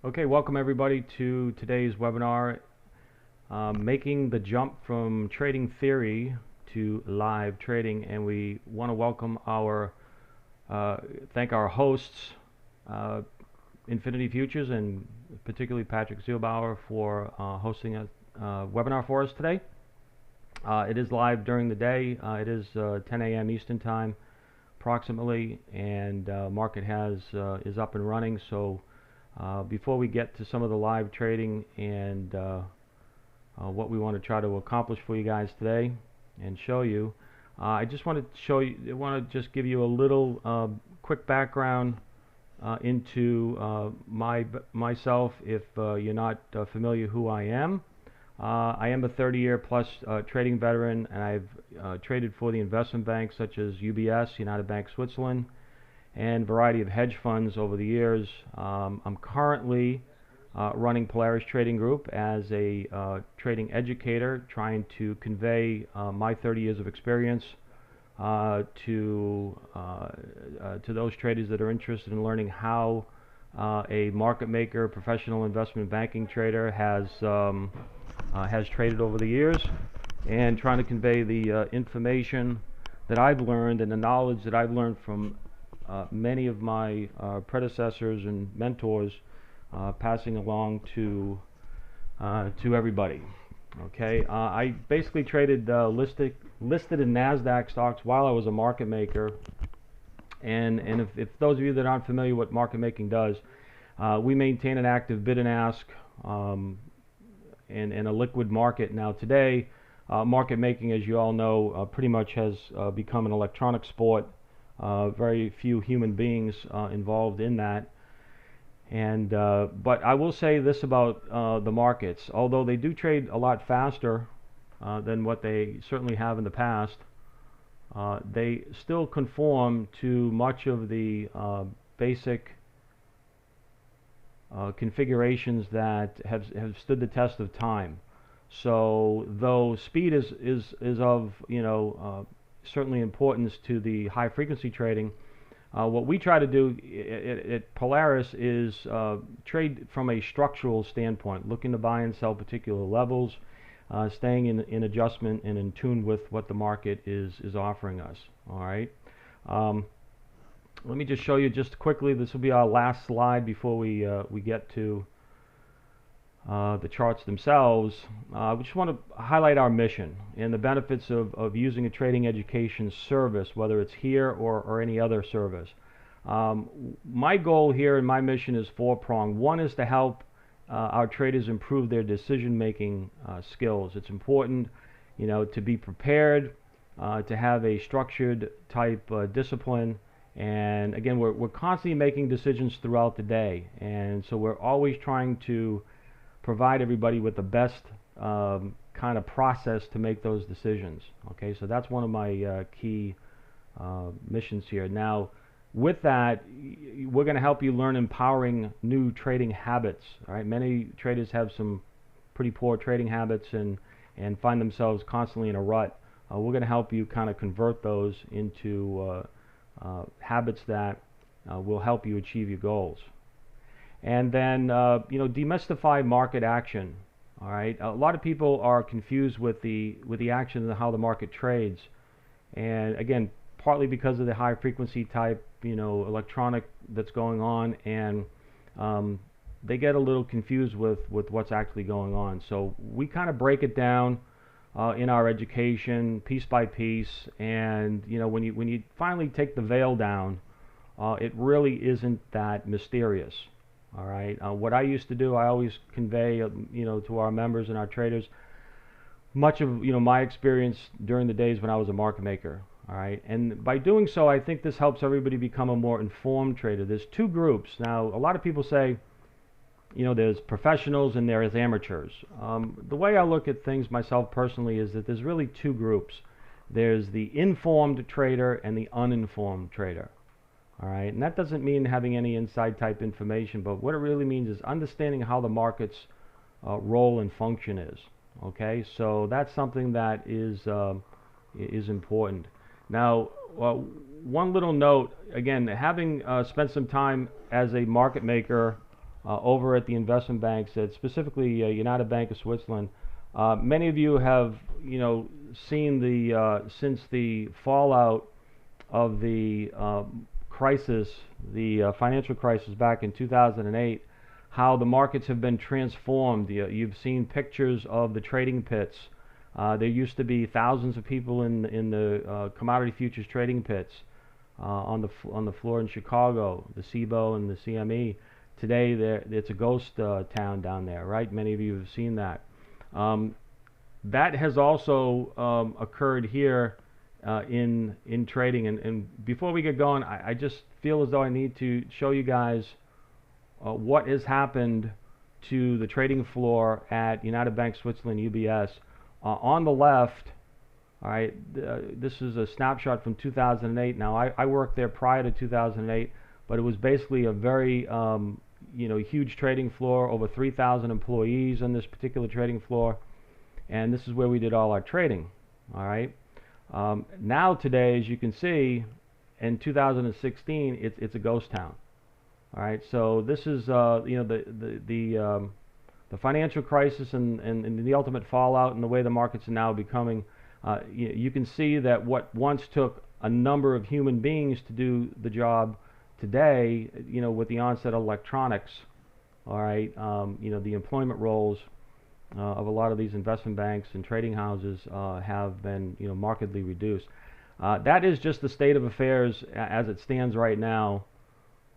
Okay, welcome everybody to today's webinar, making the jump from trading theory to live trading. And we want to welcome thank our hosts, Infinity Futures, and particularly Patrick Zielbauer for hosting a webinar for us today. It is live during the day. It is 10 a.m. Eastern Time, approximately, and market is up and running. So before we get to some of the live trading and what we want to try to accomplish for you guys today and show you, I just want to just give you a little quick background into myself if you're not familiar who I am. I am a 30-year plus trading veteran, and I've traded for the investment banks such as UBS, United Bank Switzerland, and a variety of hedge funds over the years. I'm currently running Polaris Trading Group as a trading educator, trying to convey my 30 years of experience to those traders that are interested in learning how a market maker, professional investment banking trader has traded over the years, and trying to convey the information that I've learned and the knowledge that I've learned from many of my predecessors and mentors, passing along to everybody. Okay, I basically traded listed in NASDAQ stocks while I was a market maker, and if those of you that aren't familiar what market making does, we maintain an active bid and ask in a liquid market. Now today, market making, as you all know, pretty much has become an electronic sport. Very few human beings involved in that. And but I will say this about the markets: although they do trade a lot faster than what they certainly have in the past, they still conform to much of the basic configurations that have stood the test of time. So though speed is of certainly importance to the high frequency trading, what we try to do at Polaris is trade from a structural standpoint, looking to buy and sell particular levels, staying in adjustment and in tune with what the market is offering us. All right. Let me just show you just quickly. This will be our last slide before we get to the charts themselves. We just want to highlight our mission and the benefits of using a trading education service, whether it's here or any other service. My goal here and my mission is four-pronged. One is to help our traders improve their decision-making skills. It's important, to be prepared, to have a structured type discipline. And again, we're constantly making decisions throughout the day, and so we're always trying to provide everybody with the best kind of process to make those decisions. Okay, so that's one of my key missions here. Now, with that, we're going to help you learn empowering new trading habits. All right, many traders have some pretty poor trading habits and find themselves constantly in a rut. We're going to help you kind of convert those into habits that will help you achieve your goals. And then demystify market action. All right, a lot of people are confused with the action and how the market trades, and again, partly because of the high frequency type electronic that's going on, and they get a little confused with what's actually going on. So we kind of break it down in our education piece by piece, and when you finally take the veil down, it really isn't that mysterious. All right. What I used to do, I always convey, to our members and our traders, much of my experience during the days when I was a market maker. All right. And by doing so, I think this helps everybody become a more informed trader. There's two groups. Now, a lot of people say, there's professionals and there's amateurs. The way I look at things myself personally is that there's really two groups. There's the informed trader and the uninformed trader. All right, and that doesn't mean having any inside type information, but what it really means is understanding how the market's role and function is. Okay, so that's something that is important. Now, one little note, again, having spent some time as a market maker over at the investment banks, specifically United Bank of Switzerland. Many of you have, seen the since the fallout of the crisis, the financial crisis back in 2008, how the markets have been transformed. You've seen pictures of the trading pits. There used to be thousands of people in the commodity futures trading pits on the floor in Chicago, the CBOE and the CME. Today, it's a ghost town down there, right? Many of you have seen that. That has also occurred here in trading. And before we get going, I just feel as though I need to show you guys what has happened to the trading floor at United Bank Switzerland, UBS. On the left, all right, this is a snapshot from 2008. Now, I worked there prior to 2008, but it was basically a very huge trading floor, over 3,000 employees on this particular trading floor, and this is where we did all our trading. All right. Now today, as you can see, in 2016, it's a ghost town. All right. So this is the financial crisis and the ultimate fallout and the way the markets are now becoming. You can see that what once took a number of human beings to do the job, today, with the onset of electronics, all right, the employment roles of a lot of these investment banks and trading houses have been, markedly reduced. That is just the state of affairs as it stands right now,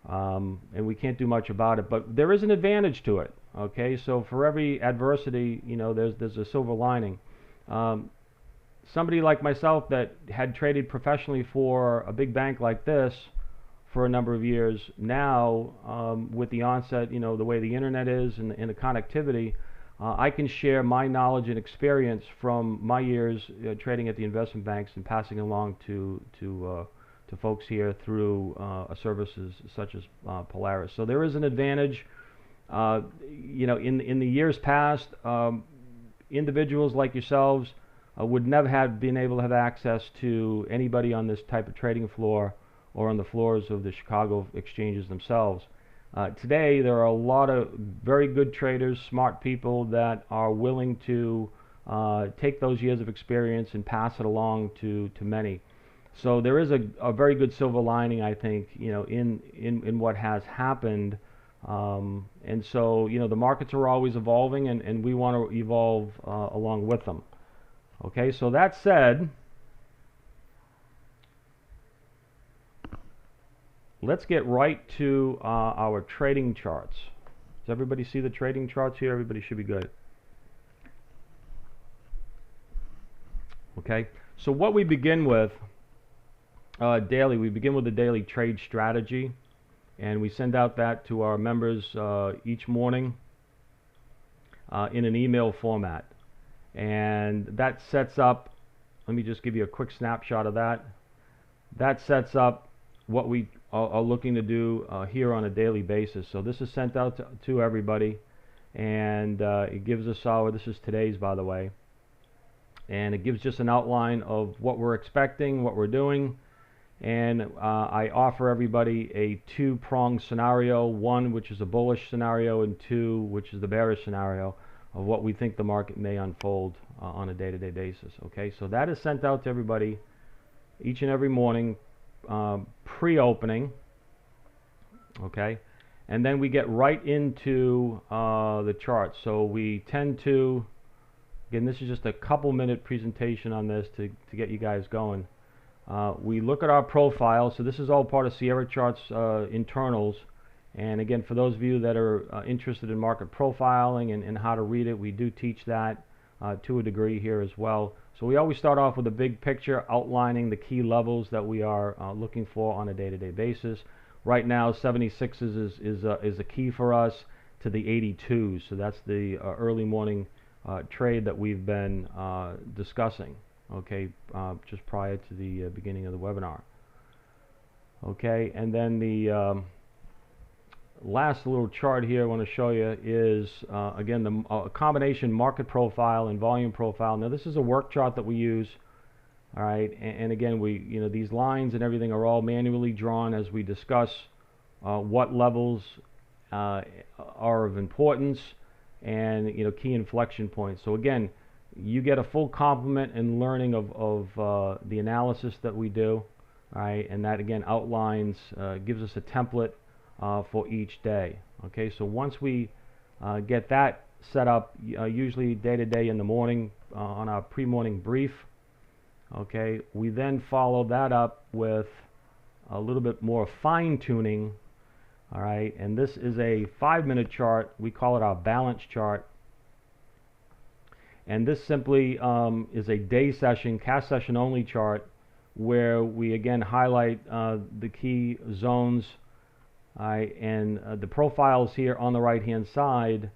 and we can't do much about it. But there is an advantage to it. Okay, so for every adversity, there's a silver lining. Somebody like myself that had traded professionally for a big bank like this for a number of years, now with the onset, the way the internet is and the connectivity, I can share my knowledge and experience from my years trading at the investment banks and passing along to folks here through services such as Polaris. So there is an advantage. In the years past, individuals like yourselves would never have been able to have access to anybody on this type of trading floor or on the floors of the Chicago exchanges themselves. Today, there are a lot of very good traders, smart people that are willing to take those years of experience and pass it along to many. So there is a very good silver lining, I think, in what has happened. And so, the markets are always evolving, and we want to evolve along with them. Okay, so that said, let's get right to our trading charts. Does everybody see the trading charts here? Everybody should be good. Okay, so what we begin with daily, we begin with the daily trade strategy, and we send out that to our members each morning in an email format. And that sets up, let me just give you a quick snapshot of that. That sets up what we are looking to do here on a daily basis. So this is sent out to everybody, and it gives us this is today's, by the way, and it gives just an outline of what we're expecting, what we're doing, and I offer everybody a two-pronged scenario, one which is a bullish scenario and two which is the bearish scenario of what we think the market may unfold on a day-to-day basis. Okay, so that is sent out to everybody each and every morning, pre-opening. Okay, and then we get right into the chart. So we tend to, again, this is just a couple-minute presentation on this to get you guys going. We look at our profile. So this is all part of Sierra Chart's internals. And again, for those of you that are interested in market profiling and how to read it, we do teach that to a degree here as well. So we always start off with a big picture outlining the key levels that we are looking for on a day-to-day basis. Right now, 76s is a key for us to the 82s. So that's the early morning trade that we've been discussing, okay, just prior to the beginning of the webinar. Okay, and then the last little chart here I want to show you is again the combination market profile and volume profile. Now this is a work chart that we use, all right, and again these lines and everything are all manually drawn as we discuss what levels are of importance, and key inflection points. So again, you get a full complement and learning of the analysis that we do, all right, and that again outlines, gives us a template for each day. Okay, so once we get that set up, usually day to day in the morning on our pre-morning brief, okay, we then follow that up with a little bit more fine-tuning, all right, and this is a 5-minute chart. We call it our balance chart, and this simply is a day session, cash session only chart, where we again highlight the key zones, and the profiles here on the right hand side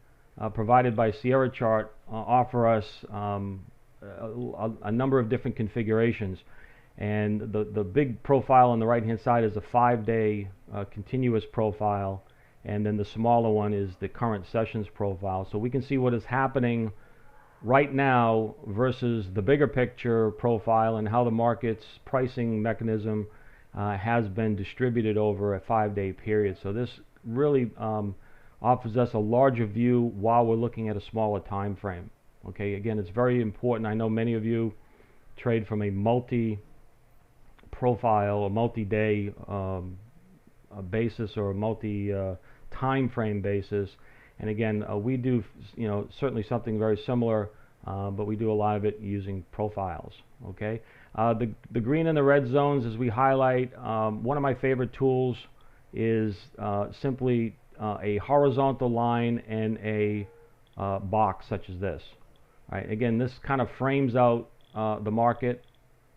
provided by Sierra Chart offer us a number of different configurations. And the big profile on the right hand side is a 5-day continuous profile, and then the smaller one is the current sessions profile. So we can see what is happening right now versus the bigger picture profile, and how the market's pricing mechanism has been distributed over a 5-day period. So this really offers us a larger view while we're looking at a smaller time frame. Okay, again, it's very important. I know many of you trade from a multi-profile, a multi-day basis, or a multi-time frame basis. And again, we do, certainly something very similar, but we do a lot of it using profiles. Okay, the green and the red zones, as we highlight, one of my favorite tools is simply a horizontal line and a box such as this. All right, again, this kind of frames out the market,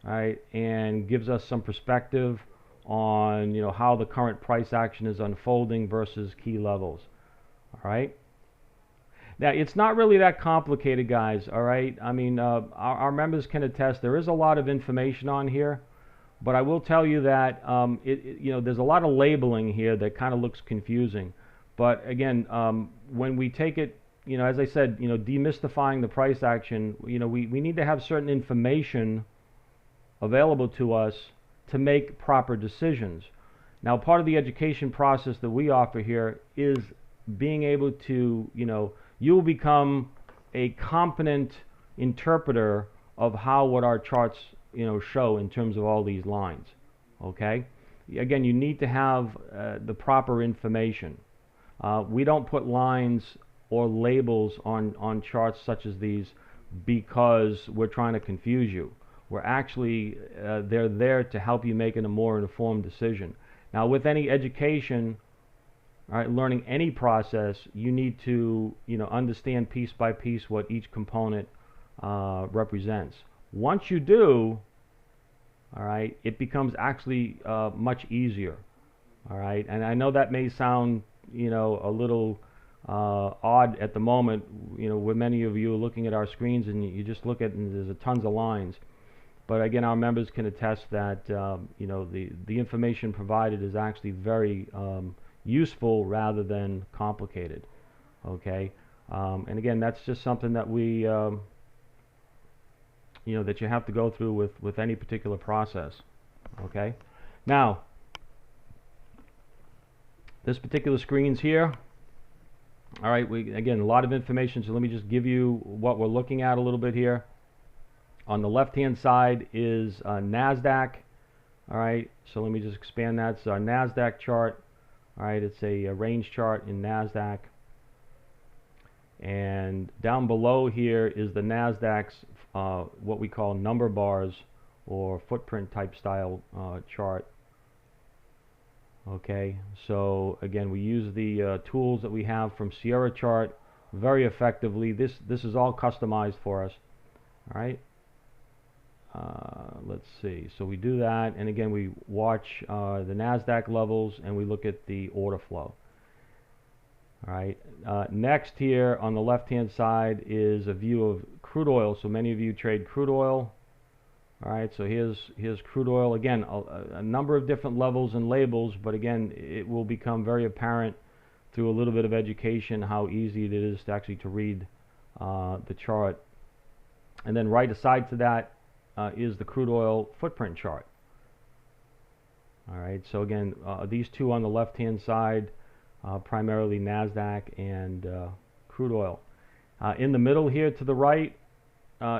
right, and gives us some perspective on how the current price action is unfolding versus key levels. All right. Now, it's not really that complicated, guys. All right. I mean, our members can attest. There is a lot of information on here, but I will tell you that there's a lot of labeling here that kind of looks confusing. But again, when we take it, as I said, demystifying the price action, we need to have certain information available to us to make proper decisions. Now, part of the education process that we offer here is being able to, you'll become a competent interpreter of what our charts, show in terms of all these lines. Okay? Again, you need to have the proper information. We don't put lines or labels on charts such as these because we're trying to confuse you. We're actually, they're there to help you make a more informed decision. Now, with any education, all right, learning any process, you need to, understand piece by piece what each component represents. Once you do, all right, it becomes actually much easier. All right, and I know that may sound, a little odd at the moment, with many of you looking at our screens and you just look at, and there's tons of lines. But again, our members can attest that, the information provided is actually very useful rather than complicated. Okay, and again, that's just something that we, that you have to go through with any particular process. Okay, now this particular screen's here. All right, again, a lot of information, so let me just give you what we're looking at a little bit here. On the left-hand side is NASDAQ. All right, so let me just expand that. It's our NASDAQ chart. All right, it's a range chart in NASDAQ. And down below here is the NASDAQ's what we call number bars, or footprint type style chart. Okay, so again, we use the tools that we have from Sierra Chart very effectively. This is all customized for us. All right, let's see. So we do that, and again, we watch the NASDAQ levels, and we look at the order flow. All right. Next here on the left-hand side is a view of crude oil. So many of you trade crude oil. All right. So here's crude oil. Again, a number of different levels and labels, but again, it will become very apparent through a little bit of education how easy it is to actually read the chart. And then right aside to that is the crude oil footprint chart. All right. So again, these two on the left-hand side primarily NASDAQ and crude oil. In the middle here to the right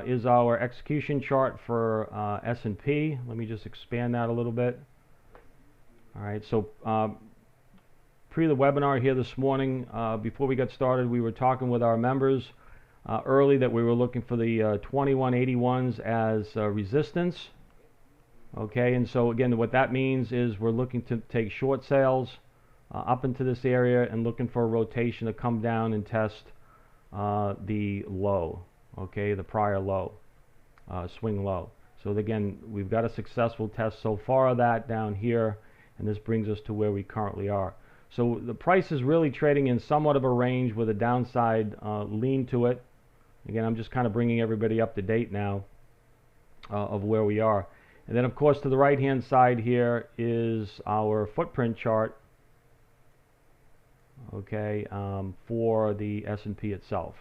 is our execution chart for S&P. Let me just expand that a little bit. All right, so pre the webinar here this morning, before we got started, we were talking with our members early that we were looking for the 2181s as resistance. Okay, and so again, what that means is we're looking to take short sales up into this area and looking for a rotation to come down and test the low, okay, the prior low, swing low. So again, we've got a successful test so far of that down here, and this brings us to where we currently are. So the price is really trading in somewhat of a range with a downside lean to it. Again, I'm just kind of bringing everybody up to date now of where we are. And then of course to the right hand side here is our footprint chart, okay, for the S&P itself.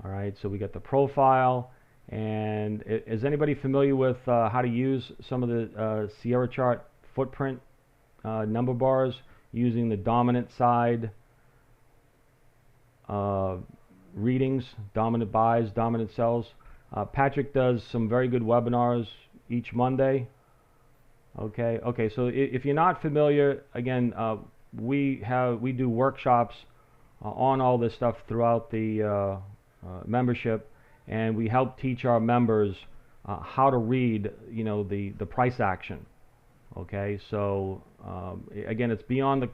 All right, so we got the profile, and is anybody familiar with how to use some of the Sierra chart footprint number bars using the dominant side readings, dominant buys, dominant sells? Patrick does some very good webinars each Monday. Okay, so if you're not familiar, again, we do workshops on all this stuff throughout the membership, and we help teach our members how to read, the price action. Okay, so again, it's beyond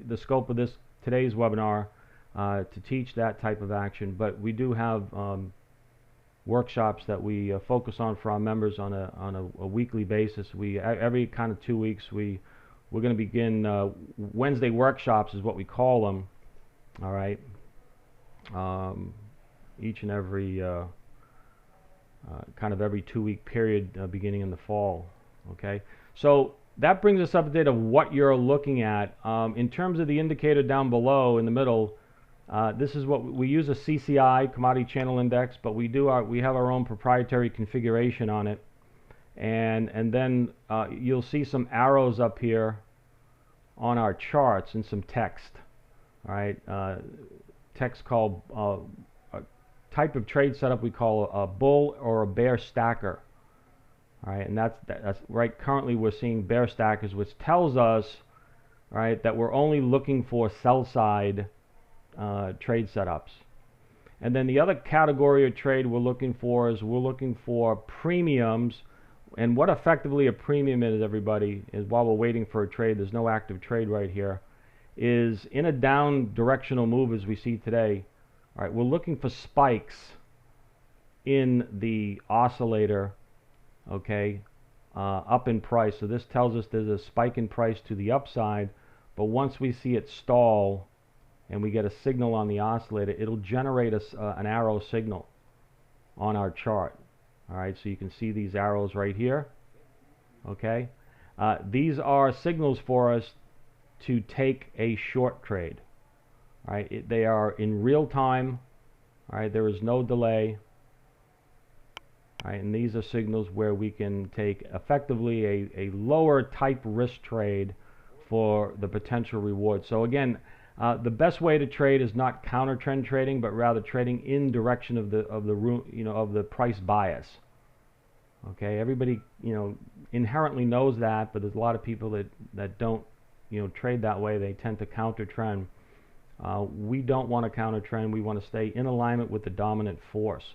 the scope of today's webinar to teach that type of action, but we do have workshops that we focus on for our members on a weekly basis. Every kind of 2 weeks we're going to begin Wednesday workshops is what we call them. All right, each and every kind of every 2 week period beginning in the fall. Okay, so that brings us up to date of what you're looking at in terms of the indicator down below in the middle. This is what we use, a CCI, Commodity Channel Index, but we have our own proprietary configuration on it, and then you'll see some arrows up here on our charts and some text. All right, text called a type of trade setup we call a bull or a bear stacker. All right, and that's right. Currently, we're seeing bear stackers, which tells us, right, that we're only looking for sell side trade setups. And then the other category of trade we're looking for premiums. And what effectively a premium is, everybody, is while we're waiting for a trade, there's no active trade right here, is in a down directional move as we see today. All right, we're looking for spikes in the oscillator, okay, up in price. So this tells us there's a spike in price to the upside, but once we see it stall and we get a signal on the oscillator, it'll generate us an arrow signal on our chart. All right, so you can see these arrows right here. Okay, these are signals for us to take a short trade. All right, they are in real time. All right, there is no delay. All right, and these are signals where we can take effectively a lower type risk trade for the potential reward. So again, the best way to trade is not counter trend trading, but rather trading in direction of the price bias. Okay, everybody inherently knows that, but there's a lot of people that don't trade that way. They tend to counter trend. We don't want to counter trend. We want to stay in alignment with the dominant force.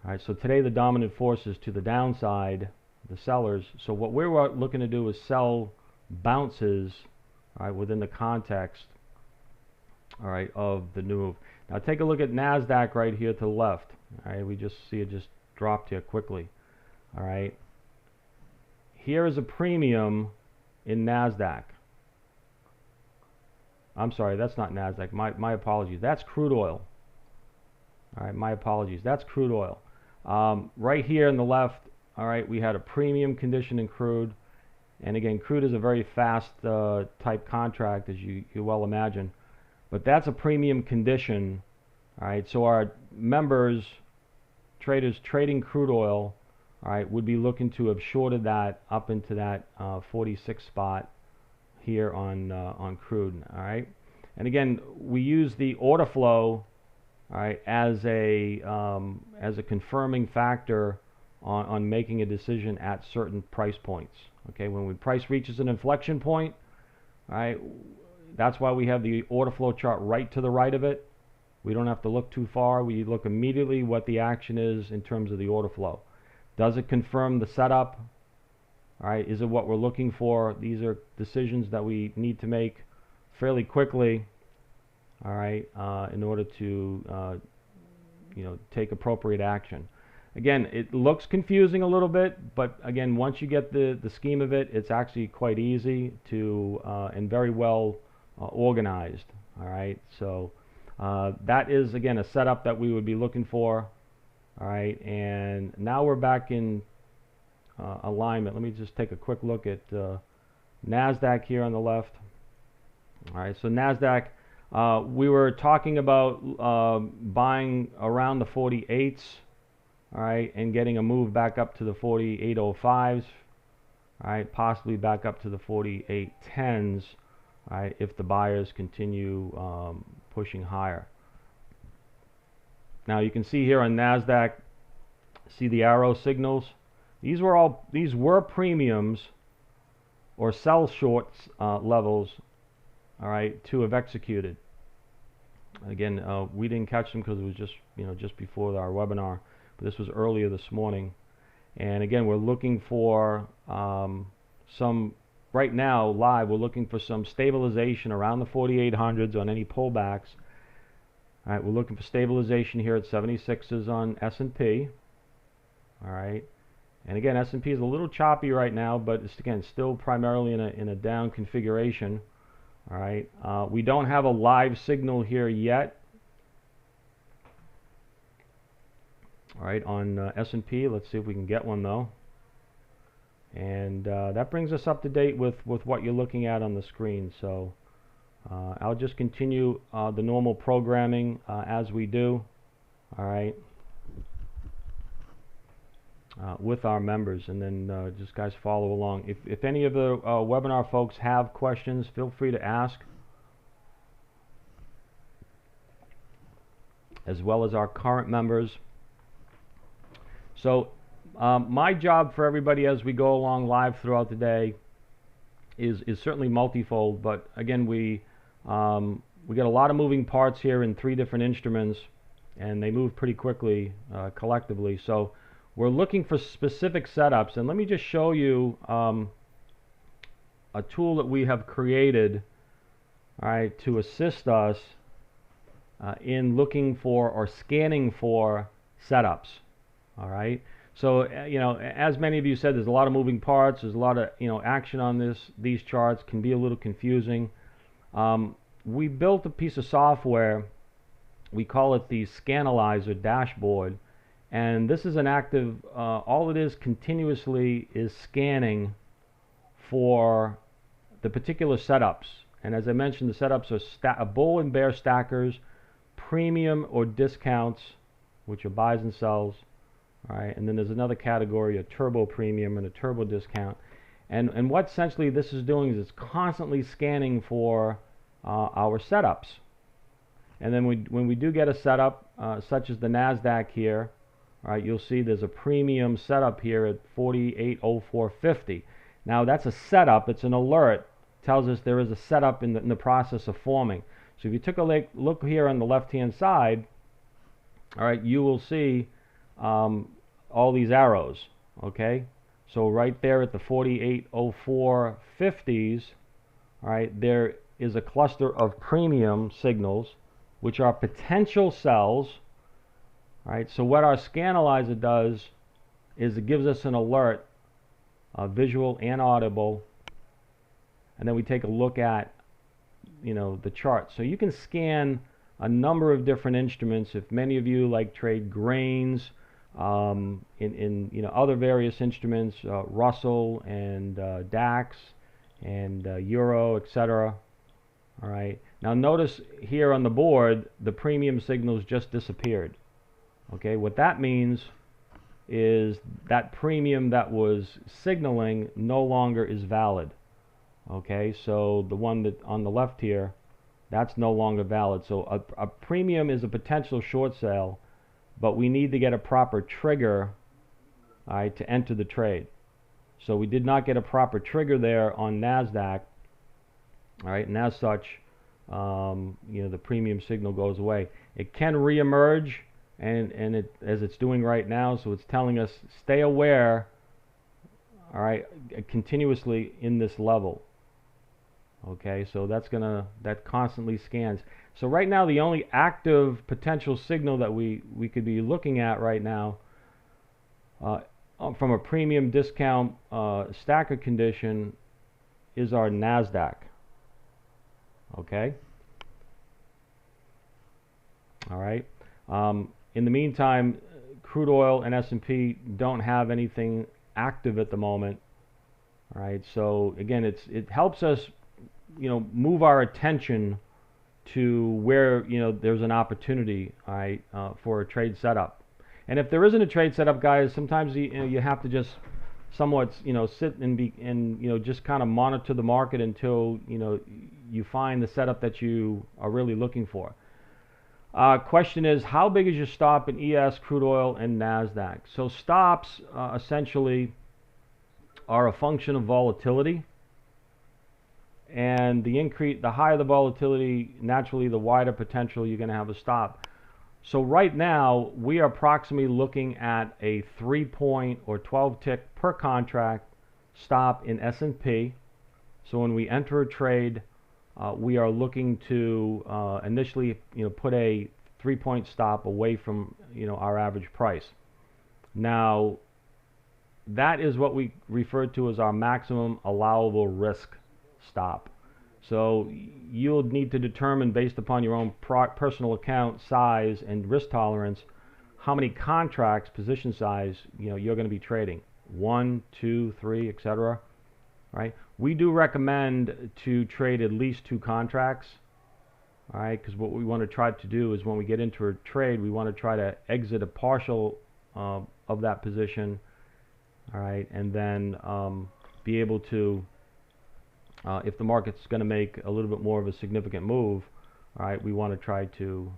All right, so today the dominant force is to the downside, the sellers. So what we're looking to do is sell bounces, all right, within the context, all right, of the new move. Now take a look at NASDAQ right here to the left. All right, we just see it just dropped here quickly. All right, here is a premium in NASDAQ. I'm sorry, that's not NASDAQ. My apologies. That's crude oil. All right, my apologies. That's crude oil. Right here on the left, all right, we had a premium condition in crude. And again, crude is a very fast type contract, as you well imagine. But that's a premium condition. All right, so our members, traders trading crude oil, all right, would be looking to have shorted that up into that 46 spot here on crude. All right, And again, we use the order flow, all right, as a confirming factor on making a decision at certain price points. Okay, when price reaches an inflection point, all right, that's why we have the order flow chart right to the right of it. We don't have to look too far. We look immediately what the action is in terms of the order flow. Does it confirm the setup? All right, is it what we're looking for? These are decisions that we need to make fairly quickly, all right, in order to take appropriate action. Again, it looks confusing a little bit, but again, once you get the scheme of it, it's actually quite easy to and very well organized. All right, so that is again a setup that we would be looking for. All right, and now we're back in alignment. Let me just take a quick look at NASDAQ here on the left. All right, so NASDAQ, we were talking about buying around the 48s, all right, and getting a move back up to the 48.05s, all right, possibly back up to the 48.10s, all right, if the buyers continue pushing higher. Now you can see here on NASDAQ, see the arrow signals. These were premiums or sell shorts levels, all right, to have executed. Again, we didn't catch them because it was just before our webinar, but this was earlier this morning. And again, we're looking for some right now live. We're looking for some stabilization around the 4800s on any pullbacks. All right, we're looking for stabilization here at 76s on S&P. All right, and again, S&P is a little choppy right now, but it's again still primarily in a down configuration. All right, we don't have a live signal here yet. All right, on S&P, let's see if we can get one though. And that brings us up to date with what you're looking at on the screen. So I'll just continue the normal programming as we do. All right. With our members, and then just guys follow along. If any of the webinar folks have questions, feel free to ask, as well as our current members. So my job for everybody as we go along live throughout the day is certainly multifold, but again, we got a lot of moving parts here in 3 different instruments, and they move pretty quickly collectively. So we're looking for specific setups, and let me just show you a tool that we have created, all right, to assist us in looking for or scanning for setups. All right, so as many of you said, there's a lot of moving parts. There's a lot of action on these charts. Can be a little confusing. We built a piece of software. We call it the Scanalyzer dashboard. And this is an active, all it is continuously is scanning for the particular setups. And as I mentioned, the setups are bull and bear stackers, premium or discounts, which are buys and sells. All right, and then there's another category, a turbo premium and a turbo discount. And what essentially this is doing is it's constantly scanning for our setups. And then when we do get a setup, such as the NASDAQ here, all right, you'll see there's a premium setup here at 48.0450. Now that's a setup. It's an alert. Tells us there is a setup in the process of forming. So if you took a look here on the left-hand side, all right, you will see all these arrows. Okay, so right there at the 48.0450s, all right, there is a cluster of premium signals, which are potential sells. All right, so what our Scanalyzer does is it gives us an alert, visual and audible, and then we take a look at the chart. So you can scan a number of different instruments. If many of you like trade grains, in other various instruments, Russell and DAX and Euro, etc. All right. Now notice here on the board, the premium signals just disappeared. Okay, what that means is that premium that was signaling no longer is valid. Okay, so the one that on the left here, That's no longer valid. So a premium is a potential short sale, but we need to get a proper trigger, all right, to enter the trade. So we did not get a proper trigger there on NASDAQ, all right, and as such, the premium signal goes away. It can reemerge, and as it's doing right now, so it's telling us stay aware, all right, continuously in this level. Okay, so that constantly scans. So right now the only active potential signal that we could be looking at right now from a premium discount stacker condition is our NASDAQ. Okay. All right. In the meantime, crude oil and S&P don't have anything active at the moment. All right. So again, it helps us, move our attention to where there's an opportunity, all right, for a trade setup. And if there isn't a trade setup, guys, sometimes you have to just somewhat sit and just kind of monitor the market until you find the setup that you are really looking for. Question is, how big is your stop in ES, crude oil, and NASDAQ? So stops essentially are a function of volatility, and the higher the volatility, naturally the wider potential you're going to have a stop. So right now we are approximately looking at a 3-point or 12 tick per contract stop in S&P. So when we enter a trade, we are looking to initially put a 3-point stop away from our average price. Now that is what we refer to as our maximum allowable risk stop. So you'll need to determine, based upon your own personal account size and risk tolerance, how many contracts, position size, you're going to be trading. 1, 2, 3, etc. Right? We do recommend to trade at least 2 contracts. All right, because what we want to try to do is when we get into a trade, we want to try to exit a partial of that position. All right, and then be able to, if the market's going to make a little bit more of a significant move, all right, we want to try to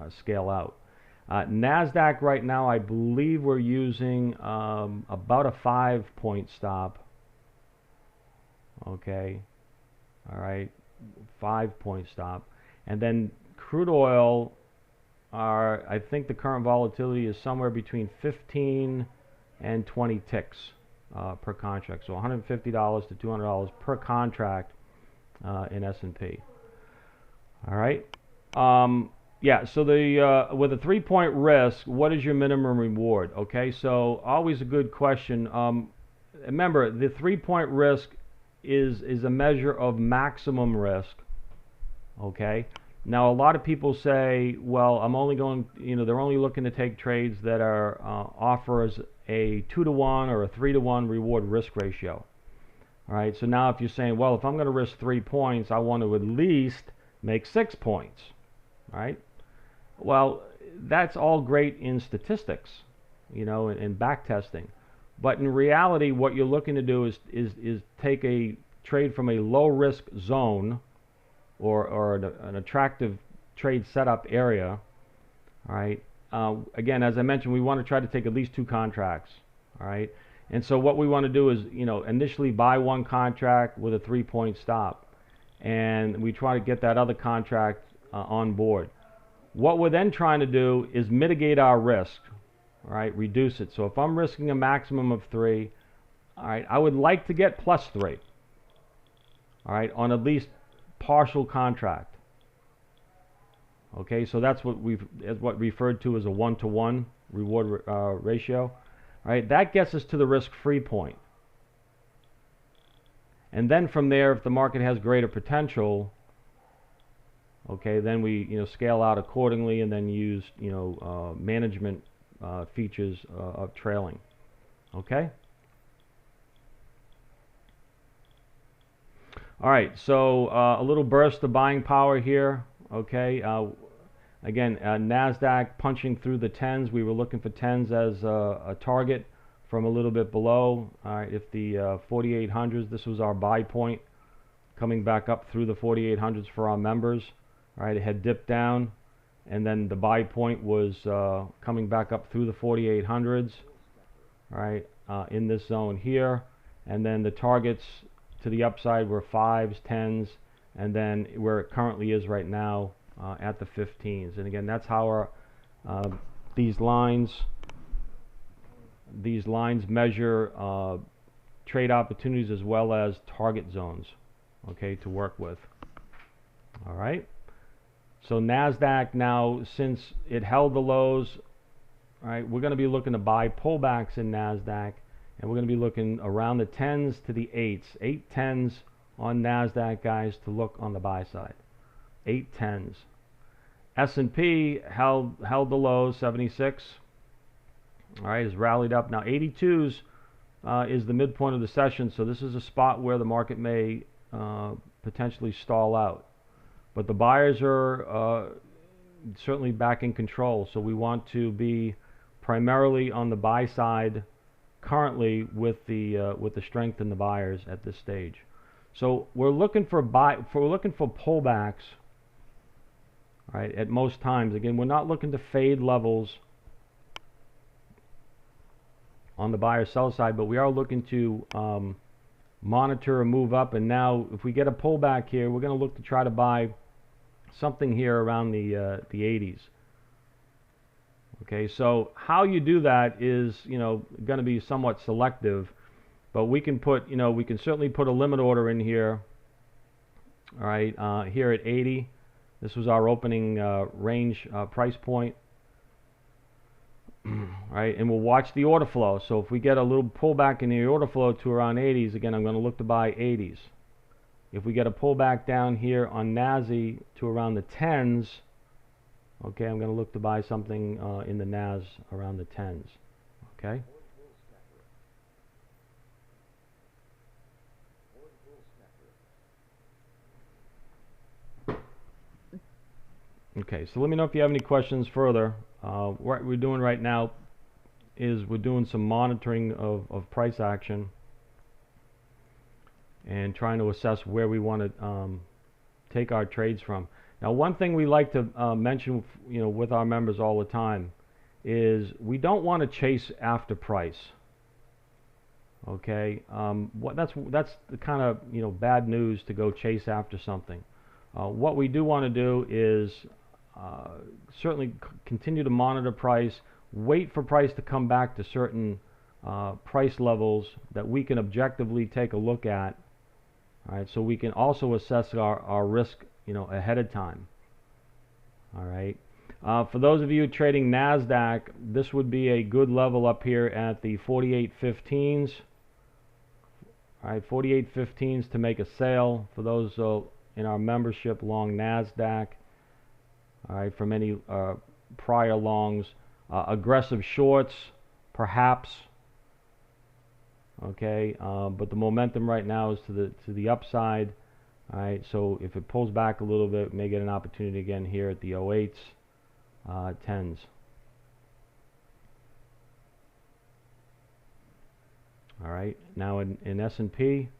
scale out. NASDAQ right now, I believe we're using about a 5-point stop. Okay, all right, 5-point stop. And then crude oil, I think the current volatility is somewhere between 15 and 20 ticks per contract. So $150 to $200 per contract in S&P. All right. Yeah, so with a 3-point risk, what is your minimum reward? Okay, so always a good question. Remember, the 3-point risk is a measure of maximum risk. Okay. Now, a lot of people say, well, I'm only going, they're only looking to take trades that are offers a 2-to-1 or a 3-to-1 reward risk ratio. All right, so now if you're saying, well, if I'm going to risk 3 points, I want to at least make 6 points. All right, well, that's all great in statistics, and back testing. But in reality, what you're looking to do is take a trade from a low risk zone or an attractive trade setup area. All right. Again, as I mentioned, we want to try to take at least 2 contracts. All right. And so what we want to do is, initially buy 1 contract with a 3-point stop, and we try to get that other contract on board. What we're then trying to do is mitigate our risk. All right. Reduce it. So if I'm risking a maximum of 3, all right, I would like to get +3. All right, on at least partial contract. Okay, so that's what referred to as a 1-to-1 reward ratio. All right, that gets us to the risk-free point. And then from there, if the market has greater potential, okay, then we scale out accordingly and then use management features of trailing. Okay. All right, so a little burst of buying power here. Okay, again, NASDAQ punching through the 10s. We were looking for 10s as a target from a little bit below. All right, if the 4800s, this was our buy point coming back up through the 4800s for our members. All right, it had dipped down, and then the buy point was coming back up through the 4800s. All right, in this zone here, and then the targets to the upside were 5s, 10s, and then where it currently is right now at the 15s. And again, that's how our these lines measure trade opportunities as well as target zones, okay, to work with. All right. So NASDAQ now, since it held the lows, all right, we're going to be looking to buy pullbacks in NASDAQ, and we're going to be looking around the 10s to the 8s. 8 10s on NASDAQ, guys, to look on the buy side. 8 10s. S&P held the lows, 76. All right, has rallied up. Now 82s is the midpoint of the session, so this is a spot where the market may potentially stall out. But the buyers are certainly back in control, so we want to be primarily on the buy side currently with the strength in the buyers at this stage. So we're looking for pullbacks, right, at most times. Again, we're not looking to fade levels on the buy or sell side, but we are looking to monitor a move up. And now if we get a pullback here, we're going to look to try to buy something here around the 80s. Okay, so how you do that is, going to be somewhat selective, but we can put, we can certainly put a limit order in here. All right, here at 80. This was our opening range price point. Right, and we'll watch the order flow. So if we get a little pullback in the order flow to around 80s, again, I'm going to look to buy 80s. If we get a pullback down here on NASI to around the 10s, okay, I'm going to look to buy something in the NAS around the 10s. Okay. Okay, so let me know if you have any questions further. What we're doing right now is we're doing some monitoring of price action and trying to assess where we want to take our trades from. Now, one thing we like to mention, with our members all the time is we don't want to chase after price. Okay, that's the kind of bad news to go chase after something. What we do want to do is certainly continue to monitor price, wait for price to come back to certain price levels that we can objectively take a look at. All right, so we can also assess our risk, ahead of time. All right. For those of you trading NASDAQ, this would be a good level up here at the 48.15s. All right, 48.15s to make a sale for those in our membership long NASDAQ. All right, from any prior longs, aggressive shorts, perhaps. Okay, but the momentum right now is to the upside. All right, so if it pulls back a little bit, we may get an opportunity again here at the 08s, 10s. All right, now in S&P,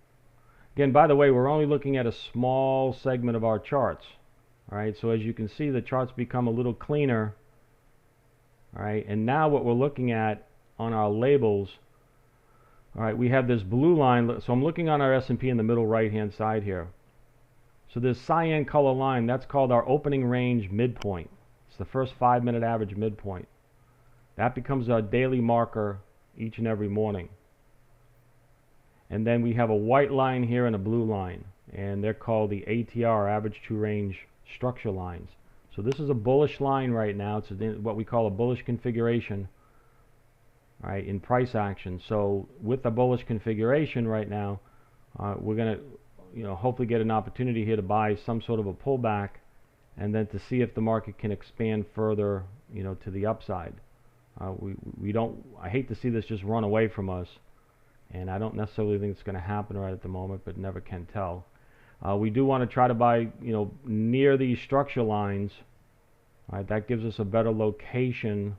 again, by the way, we're only looking at a small segment of our charts. All right, so as you can see, the charts become a little cleaner. All right, and now what we're looking at on our labels, all right, we have this blue line. So I'm looking on our S&P in the middle right-hand side here. So this cyan color line, that's called our opening range midpoint. It's the first 5-minute average midpoint. That becomes our daily marker each and every morning. And then we have a white line here and a blue line, and they're called the ATR, average true range structure lines. So this is a bullish line right now. It's what we call a bullish configuration, right, in price action. So with the bullish configuration right now, we're going to hopefully get an opportunity here to buy some sort of a pullback, and then to see if the market can expand further, to the upside. We don't. I hate to see this just run away from us, and I don't necessarily think it's going to happen right at the moment, but never can tell. We do want to try to buy, near these structure lines. All right, that gives us a better location,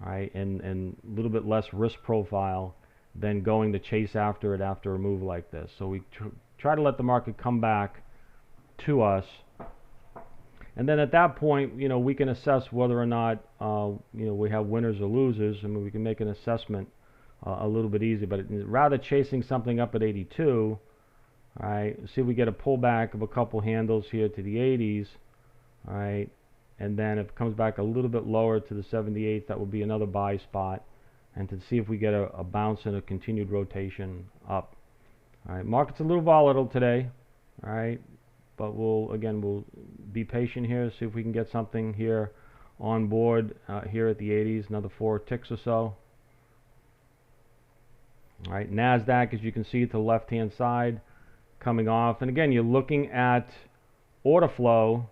all right, and a little bit less risk profile than going to chase after it after a move like this. So we try to let the market come back to us. And then at that point, you know, we can assess whether or not, you know, we have winners or losers. I mean, we can make an assessment a little bit easier. But rather chasing something up at 82, all right, see if we get a pullback of a couple handles here to the 80s, all right, and then if it comes back a little bit lower to the 78, that would be another buy spot, and to see if we get a bounce and a continued rotation up. All right, market's a little volatile today, all right, but we'll be patient here, see if we can get something here on board here at the 80s, another 4 ticks or so. All right, NASDAQ, as you can see to the left-hand side, coming off, and again, you're looking at order flow.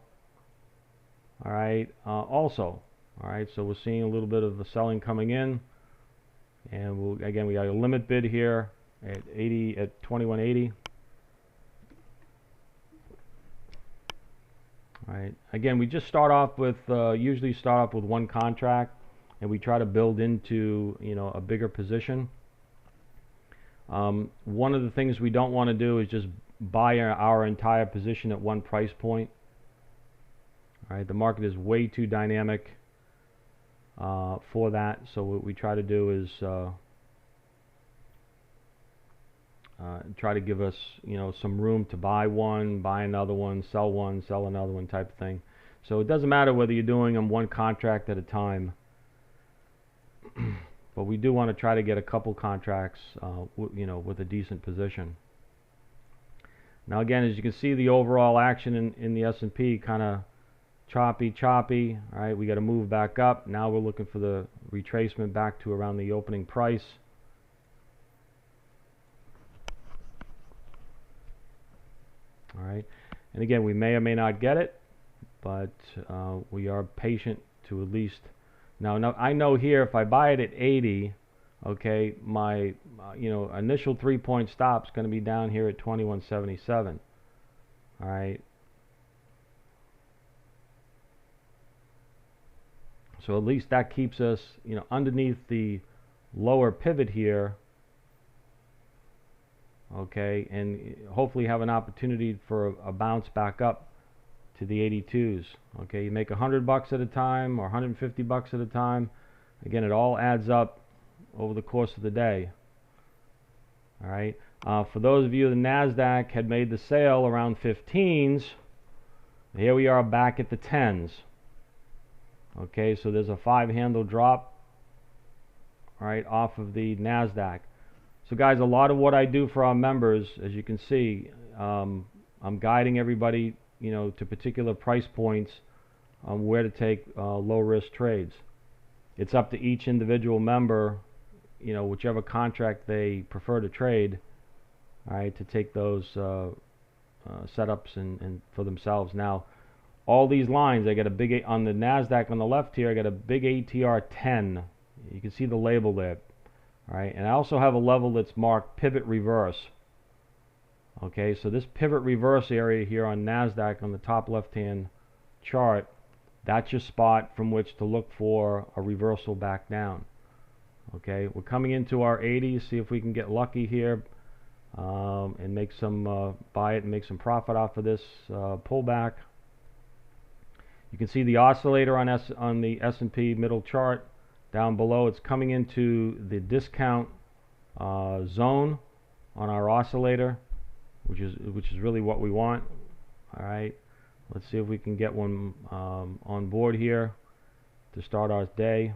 All right, also, all right, so we're seeing a little bit of the selling coming in, and again, we got a limit bid here at 2180. All right, again, we just start off with usually start off with one contract, and we try to build into, you know, a bigger position. One of the things we don't want to do is just buy our entire position at one price point. All right, the market is way too dynamic for that. So what we try to do is try to give us, you know, some room to buy one, buy another one, sell another one type of thing. So it doesn't matter whether you're doing them one contract at a time. But we do want to try to get a couple contracts, you know, with a decent position. Now again, as you can see, the overall action in the S&P kind of choppy. All right, we got to move back up. Now we're looking for the retracement back to around the opening price. All right, and again, we may or may not get it, but we are patient to at least. Now I know here if I buy it at 80, okay, my you know, initial 3-point stop is going to be down here at 2177. All right. So at least that keeps us, you know, underneath the lower pivot here. Okay, and hopefully have an opportunity for a bounce back up to the 82s. Okay, you make $100 at a time or $150 at a time. Again, it all adds up over the course of the day. All right. For those of you, the NASDAQ had made the sale around 15s. Here we are back at the 10s. Okay, so there's a 5-handle drop, all right, off of the NASDAQ. So guys, a lot of what I do for our members, as you can see, I'm guiding everybody, you know, to particular price points on where to take low risk trades. It's up to each individual member, you know, whichever contract they prefer to trade, all right, to take those setups and for themselves. Now, all these lines, I got a big, on the NASDAQ on the left here, I got a big ATR 10. You can see the label there. All right, and I also have a level that's marked pivot reverse. Okay, so this pivot reverse area here on NASDAQ on the top left-hand chart, that's your spot from which to look for a reversal back down. Okay, we're coming into our 80s, see if we can get lucky here and make some, buy it and make some profit off of this pullback. You can see the oscillator on the S&P middle chart. Down below, it's coming into the discount zone on our oscillator, which is really what we want. All right, let's see if we can get one on board here to start our day.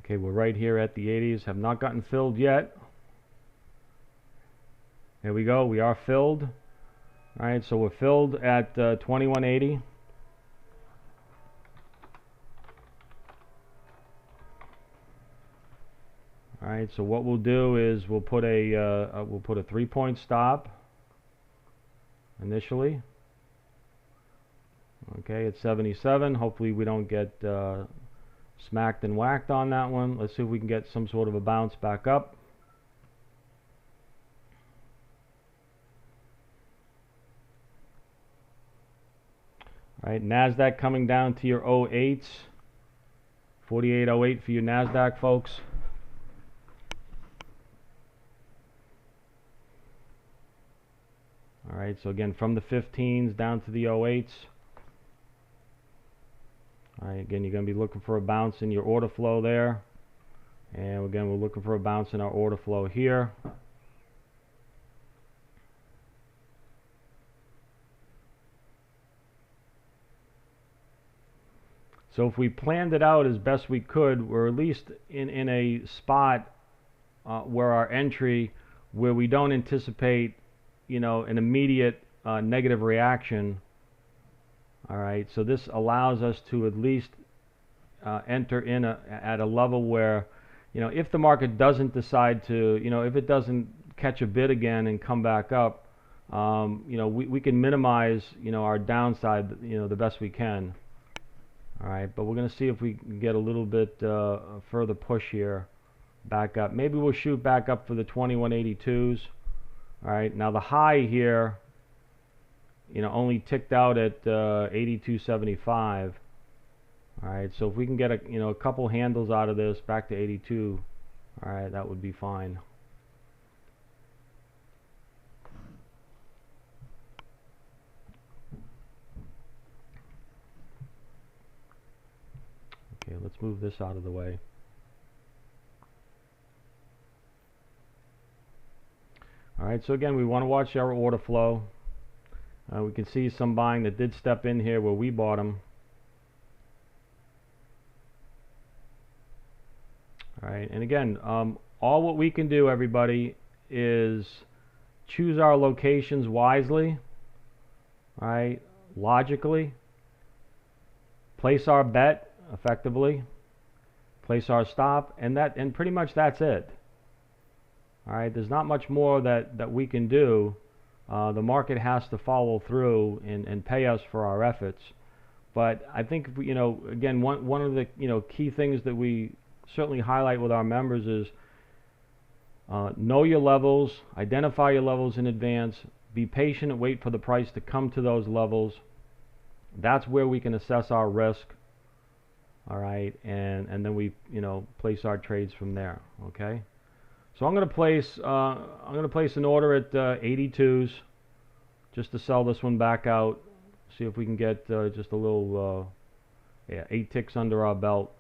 Okay, we're right here at the 80s, have not gotten filled yet. There we go, we are filled. All right, so we're filled at 2180. All All right, so what we'll do is we'll put a 3-point stop initially. Okay, at 77. Hopefully we don't get smacked and whacked on that one. Let's see if we can get some sort of a bounce back up. All right, NASDAQ coming down to your 08s. 4808 for your NASDAQ folks. All right, so again, from the 15s down to the 08s. All right, again, you're going to be looking for a bounce in your order flow there. And again, we're looking for a bounce in our order flow here. So if we planned it out as best we could, we're at least in a spot where our entry, where we don't anticipate, you know, an immediate negative reaction. All right, so this allows us to at least enter in at a level where, you know, if the market doesn't decide to, you know, if it doesn't catch a bid again and come back up, you know, we can minimize, you know, our downside, you know, the best we can. All right, but we're going to see if we can get a little bit further push here, back up. Maybe we'll shoot back up for the 2182s. All right, now the high here, you know, only ticked out at 82.75. All right, so if we can get a, you know, a couple handles out of this back to 82, all right, that would be fine. Okay, let's move this out of the way. All right, so again, we want to watch our order flow. We can see some buying that did step in here where we bought them. All right, and again, all what we can do, everybody, is choose our locations wisely, all right, logically, place our bet effectively, place our stop, and pretty much that's it. All right, there's not much more that we can do. The market has to follow through and pay us for our efforts. But I think, you know, again, one of the, you know, key things that we certainly highlight with our members is know your levels, identify your levels in advance, be patient and wait for the price to come to those levels. That's where we can assess our risk. All right, and then we, you know, place our trades from there. Okay. So I'm going to place an order at 82s just to sell this one back out. See if we can get just a little 8 ticks under our belt.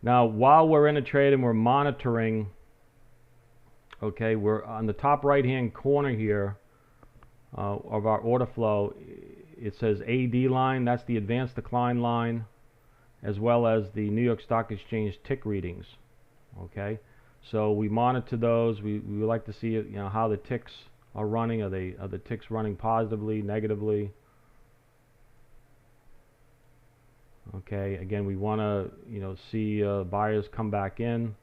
Now, while we're in a trade and we're monitoring, okay, we're on the top right-hand corner here of our order flow. It says AD line. That's the advanced decline line, as well as the New York Stock Exchange tick readings. Okay, so we monitor those. We like to see, you know, how the ticks are running. Are the ticks running positively, negatively? Okay, again, we want to, you know, see buyers come back in.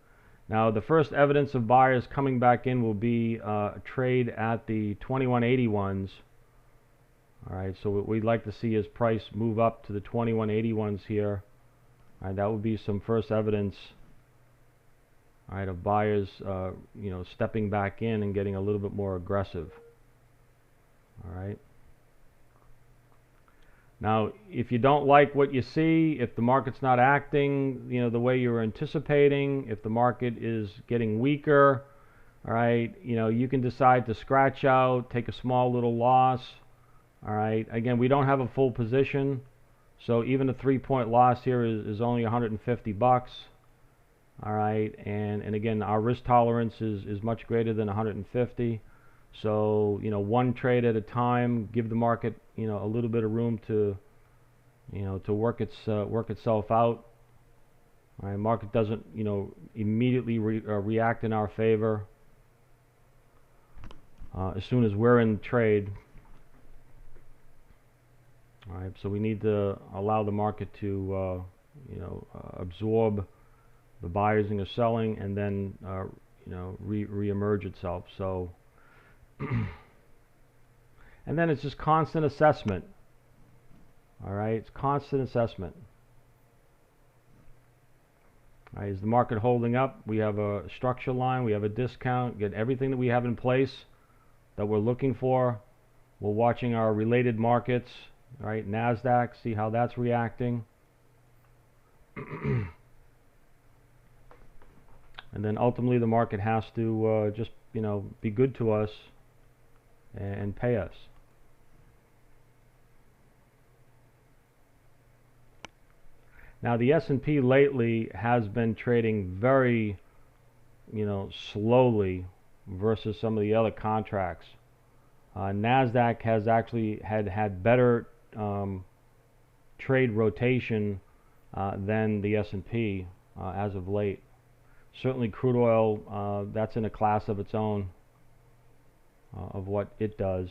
Now, the first evidence of buyers coming back in will be a trade at the 2181s. All right, so what we'd like to see is price move up to the 2181s here. All right, that would be some first evidence, all right, of buyers, you know, stepping back in and getting a little bit more aggressive. All right. Now, if you don't like what you see, if the market's not acting, you know, the way you were anticipating, if the market is getting weaker, all right, you know, you can decide to scratch out, take a small little loss. All right. Again, we don't have a full position, so even a 3-point loss here is only 150 bucks. All right, and again, our risk tolerance is much greater than 150. So, you know, one trade at a time, give the market, you know, a little bit of room to, you know, to work itself out. All right, market doesn't, you know, immediately react in our favor as soon as we're in trade. All right, so we need to allow the market to, absorb the buyers and the selling, and then, re-emerge itself. So, and then it's just constant assessment. All right, it's constant assessment. All right, is the market holding up? We have a structure line, we have a discount, get everything that we have in place that we're looking for. We're watching our related markets, right? NASDAQ, see how that's reacting. And then ultimately the market has to just, be good to us and pay us. Now the S&P lately has been trading very, slowly versus some of the other contracts. NASDAQ has actually had better trade rotation than the S&P as of late. Certainly crude oil, that's in a class of its own of what it does.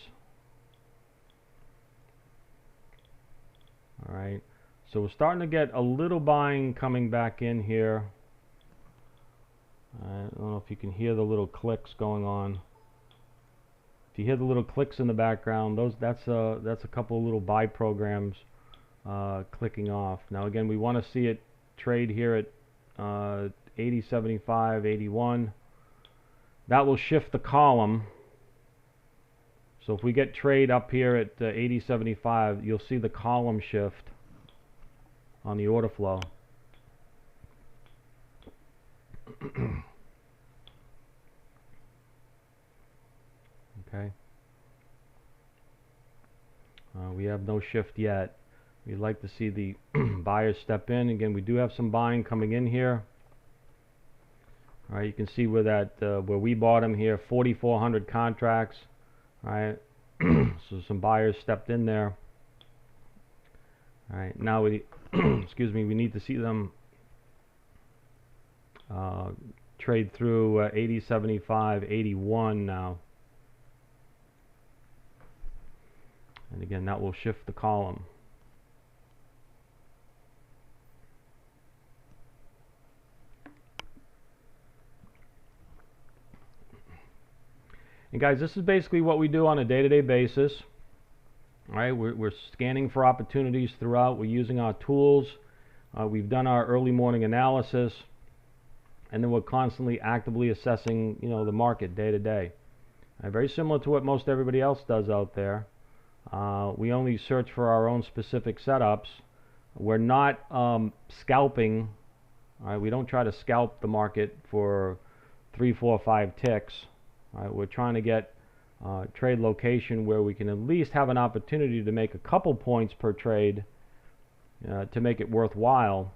All right, so we're starting to get a little buying coming back in here. I don't know if you can hear the little clicks going on. If you hear the little clicks in the background, that's a couple of little buy programs clicking off. Now again, we want to see it trade here at 80, 75, 81. That will shift the column. So if we get trade up here at 80, 75, you'll see the column shift on the order flow. Okay. We have no shift yet. We'd like to see the buyers step in. Again, we do have some buying coming in here. All right, you can see where that where we bought them here, 4,400 contracts. All right, so some buyers stepped in there. All right, now we excuse me, we need to see them trade through 80, 75, 81 now. And again, that will shift the column. And guys, this is basically what we do on a day-to-day basis. All right, we're scanning for opportunities throughout. We're using our tools. We've done our early morning analysis, and then we're constantly actively assessing, the market day to day. Very similar to what most everybody else does out there. We only search for our own specific setups. We're not scalping. All right, we don't try to scalp the market for 3, 4, 5 ticks. All right, we're trying to get trade location where we can at least have an opportunity to make a couple points per trade to make it worthwhile.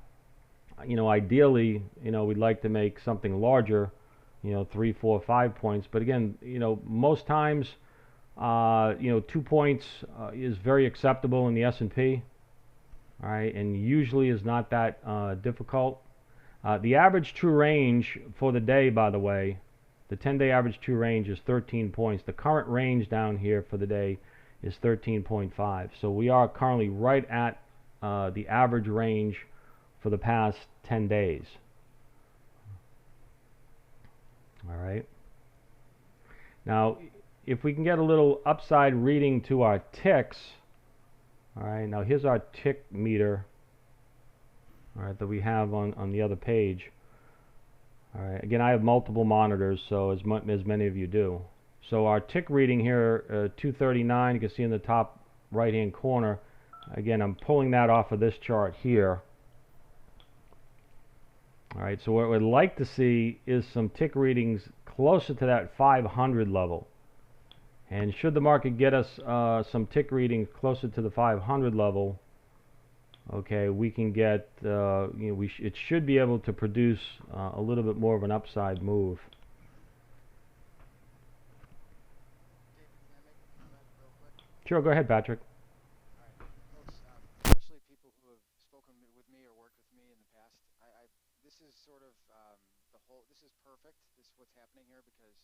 Ideally, we'd like to make something larger, 3, 4, 5 points. But again, most times, 2 points is very acceptable in the S&P. All right, and usually is not that difficult. The average true range for the day, by the way, the 10-day average true range is 13 points. The current range down here for the day is 13.5. So we are currently right at the average range for the past 10 days. All right. Now, if we can get a little upside reading to our ticks, all right, now here's our tick meter, all right, that we have on the other page. All right, again, I have multiple monitors, so as many of you do. So our tick reading here, 239, you can see in the top right-hand corner. Again, I'm pulling that off of this chart here. All right, so what we'd like to see is some tick readings closer to that 500 level. And should the market get us some tick readings closer to the 500 level, okay, we can get, it should be able to produce a little bit more of an upside move. Sure, go ahead, Patrick. Folks, especially people who have spoken with me or worked with me in the past, this is sort of this is perfect. This is what's happening here because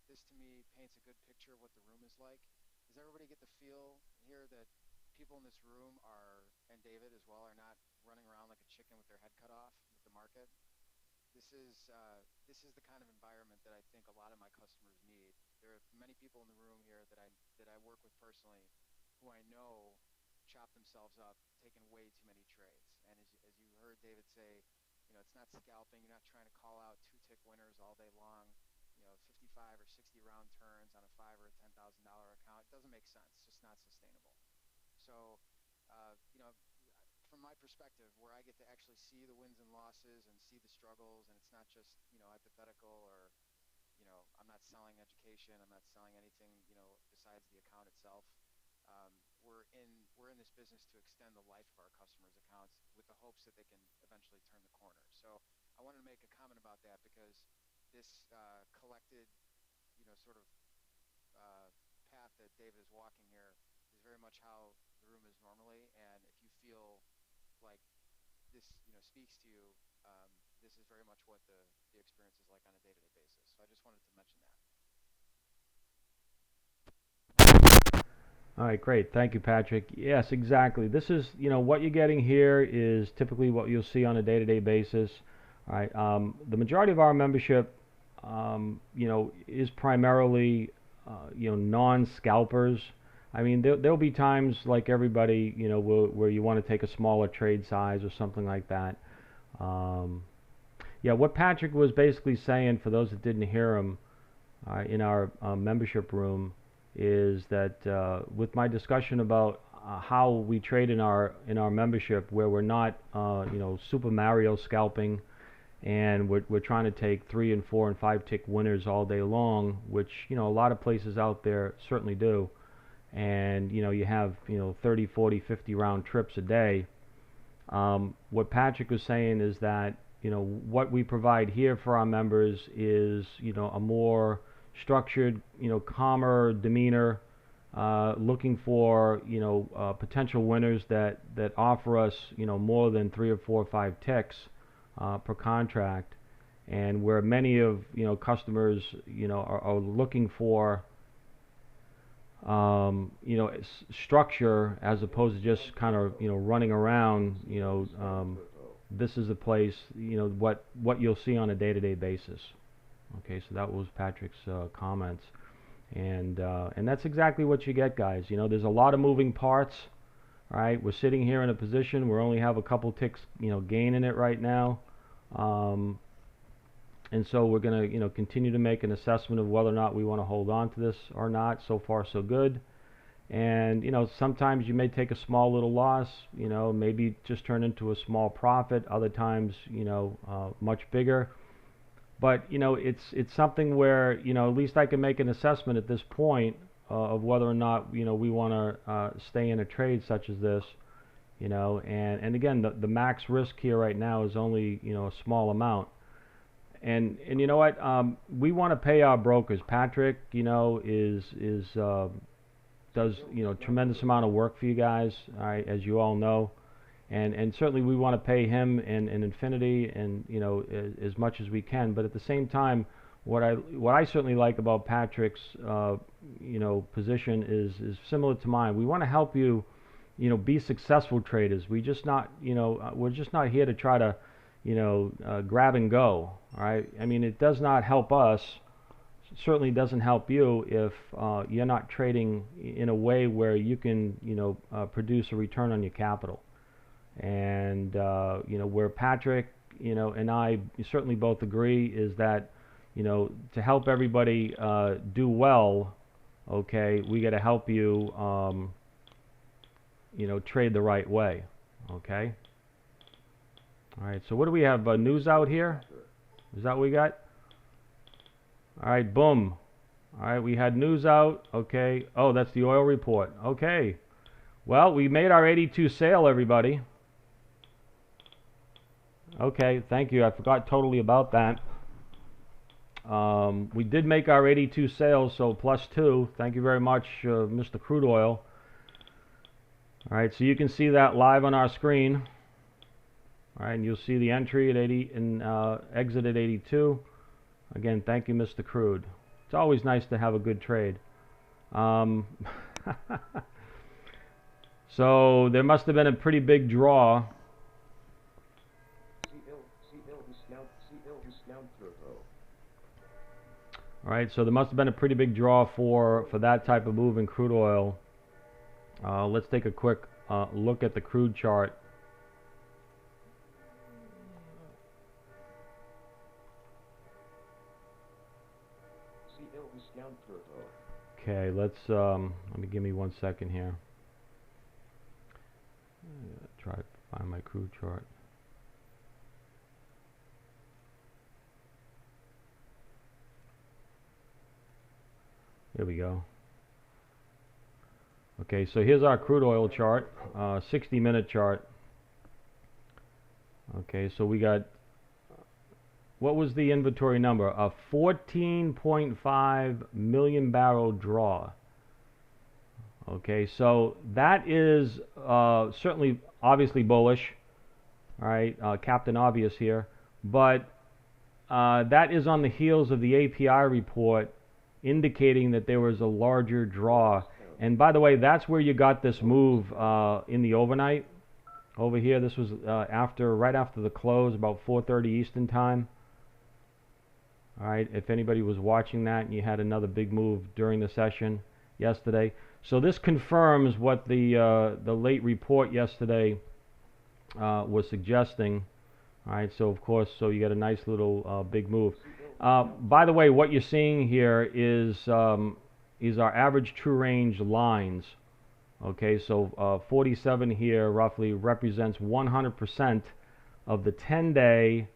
this to me paints a good picture of what the room is like. Does everybody get the feel here that people in this room are, and David as well, are not running around like a chicken with their head cut off with the market. This is the kind of environment that I think a lot of my customers need. There are many people in the room here that I work with personally, who I know chop themselves up taking way too many trades. And as you heard David say, it's not scalping. You're not trying to call out two tick winners all day long. 55 or 60 round turns on a $5,000 or $10,000 account. It doesn't make sense. It's just not sustainable. So, from my perspective, where I get to actually see the wins and losses and see the struggles, and it's not just hypothetical, or I'm not selling education, I'm not selling anything besides the account itself. We're in this business to extend the life of our customers' accounts with the hopes that they can eventually turn the corner. So I wanted to make a comment about that because this collected sort of path that David is walking here is very much how the room is normally. And if you feel like this speaks to you, this is very much what the experience is like on a day-to-day basis. So I just wanted to mention that. All right, great. Thank you, Patrick. Yes, exactly. This is, what you're getting here is typically what you'll see on a day-to-day basis. All right. The majority of our membership, is primarily, non-scalpers. I mean, there'll be times like everybody, where you want to take a smaller trade size or something like that. Yeah, what Patrick was basically saying, for those that didn't hear him, in our membership room, is that with my discussion about how we trade in our membership, where we're not Super Mario scalping, and we're trying to take 3 and 4 and 5 tick winners all day long, which a lot of places out there certainly do, and you have 30, 40, 50 round trips a day. What Patrick was saying is that what we provide here for our members is a more structured, calmer demeanor, looking for potential winners that offer us more than 3 or 4 or 5 ticks per contract, and where many of customers are looking for structure, as opposed to just kind of running around. This is a place what you'll see on a day-to-day basis. Okay, so that was Patrick's comments, and that's exactly what you get, guys. There's a lot of moving parts. All right, we're sitting here in a position where we only have a couple ticks gain in it right now, and so we're going to continue to make an assessment of whether or not we want to hold on to this or not. So far so good. And sometimes you may take a small little loss, maybe just turn into a small profit. Other times much bigger. But it's something where at least I can make an assessment at this point of whether or not we want to stay in a trade such as this. And again, the max risk here right now is only a small amount. And you know what? We want to pay our brokers. Patrick, does tremendous amount of work for you guys, all right, as you all know, and certainly we want to pay him and Infinity and as much as we can. But at the same time, what I certainly like about Patrick's position is similar to mine. We want to help you be successful traders. We're just not here to try to grab and go. All right. I mean, it does not help us. Certainly doesn't help you if you're not trading in a way where you can produce a return on your capital. And where Patrick and I certainly both agree is that to help everybody do well, okay, we got to help you trade the right way. Okay. All right, so what do we have? News out here? Is that what we got? All right, boom. All right, we had news out. Okay. Oh, that's the oil report. Okay. Well, we made our 82 sale, everybody. Okay, thank you. I forgot totally about that. We did make our 82 sales, so +2. Thank you very much, Mr. Crude Oil. All right, so you can see that live on our screen. All right, and you'll see the entry at 80 and exit at 82. Again, thank you, Mr. Crude. It's always nice to have a good trade. So there must have been a pretty big draw. All right, so there must have been a pretty big draw for that type of move in crude oil. Let's take a quick look at the crude chart. Okay, let me give me 1 second here. Try to find my crude chart. Here we go. Okay, so here's our crude oil chart, 60-minute chart. Okay, so we got, what was the inventory number? A 14.5 million barrel draw. Okay, so that is certainly obviously bullish. All right, Captain Obvious here, but that is on the heels of the API report indicating that there was a larger draw. And by the way, that's where you got this move in the overnight. Over here, this was right after the close, about 4:30 Eastern time. All right, if anybody was watching that and you had another big move during the session yesterday. So this confirms what the late report yesterday was suggesting. All right, so of course, so you got a nice little big move. By the way, what you're seeing here is our average true range lines. Okay, so 47 here roughly represents 100% of the 10-day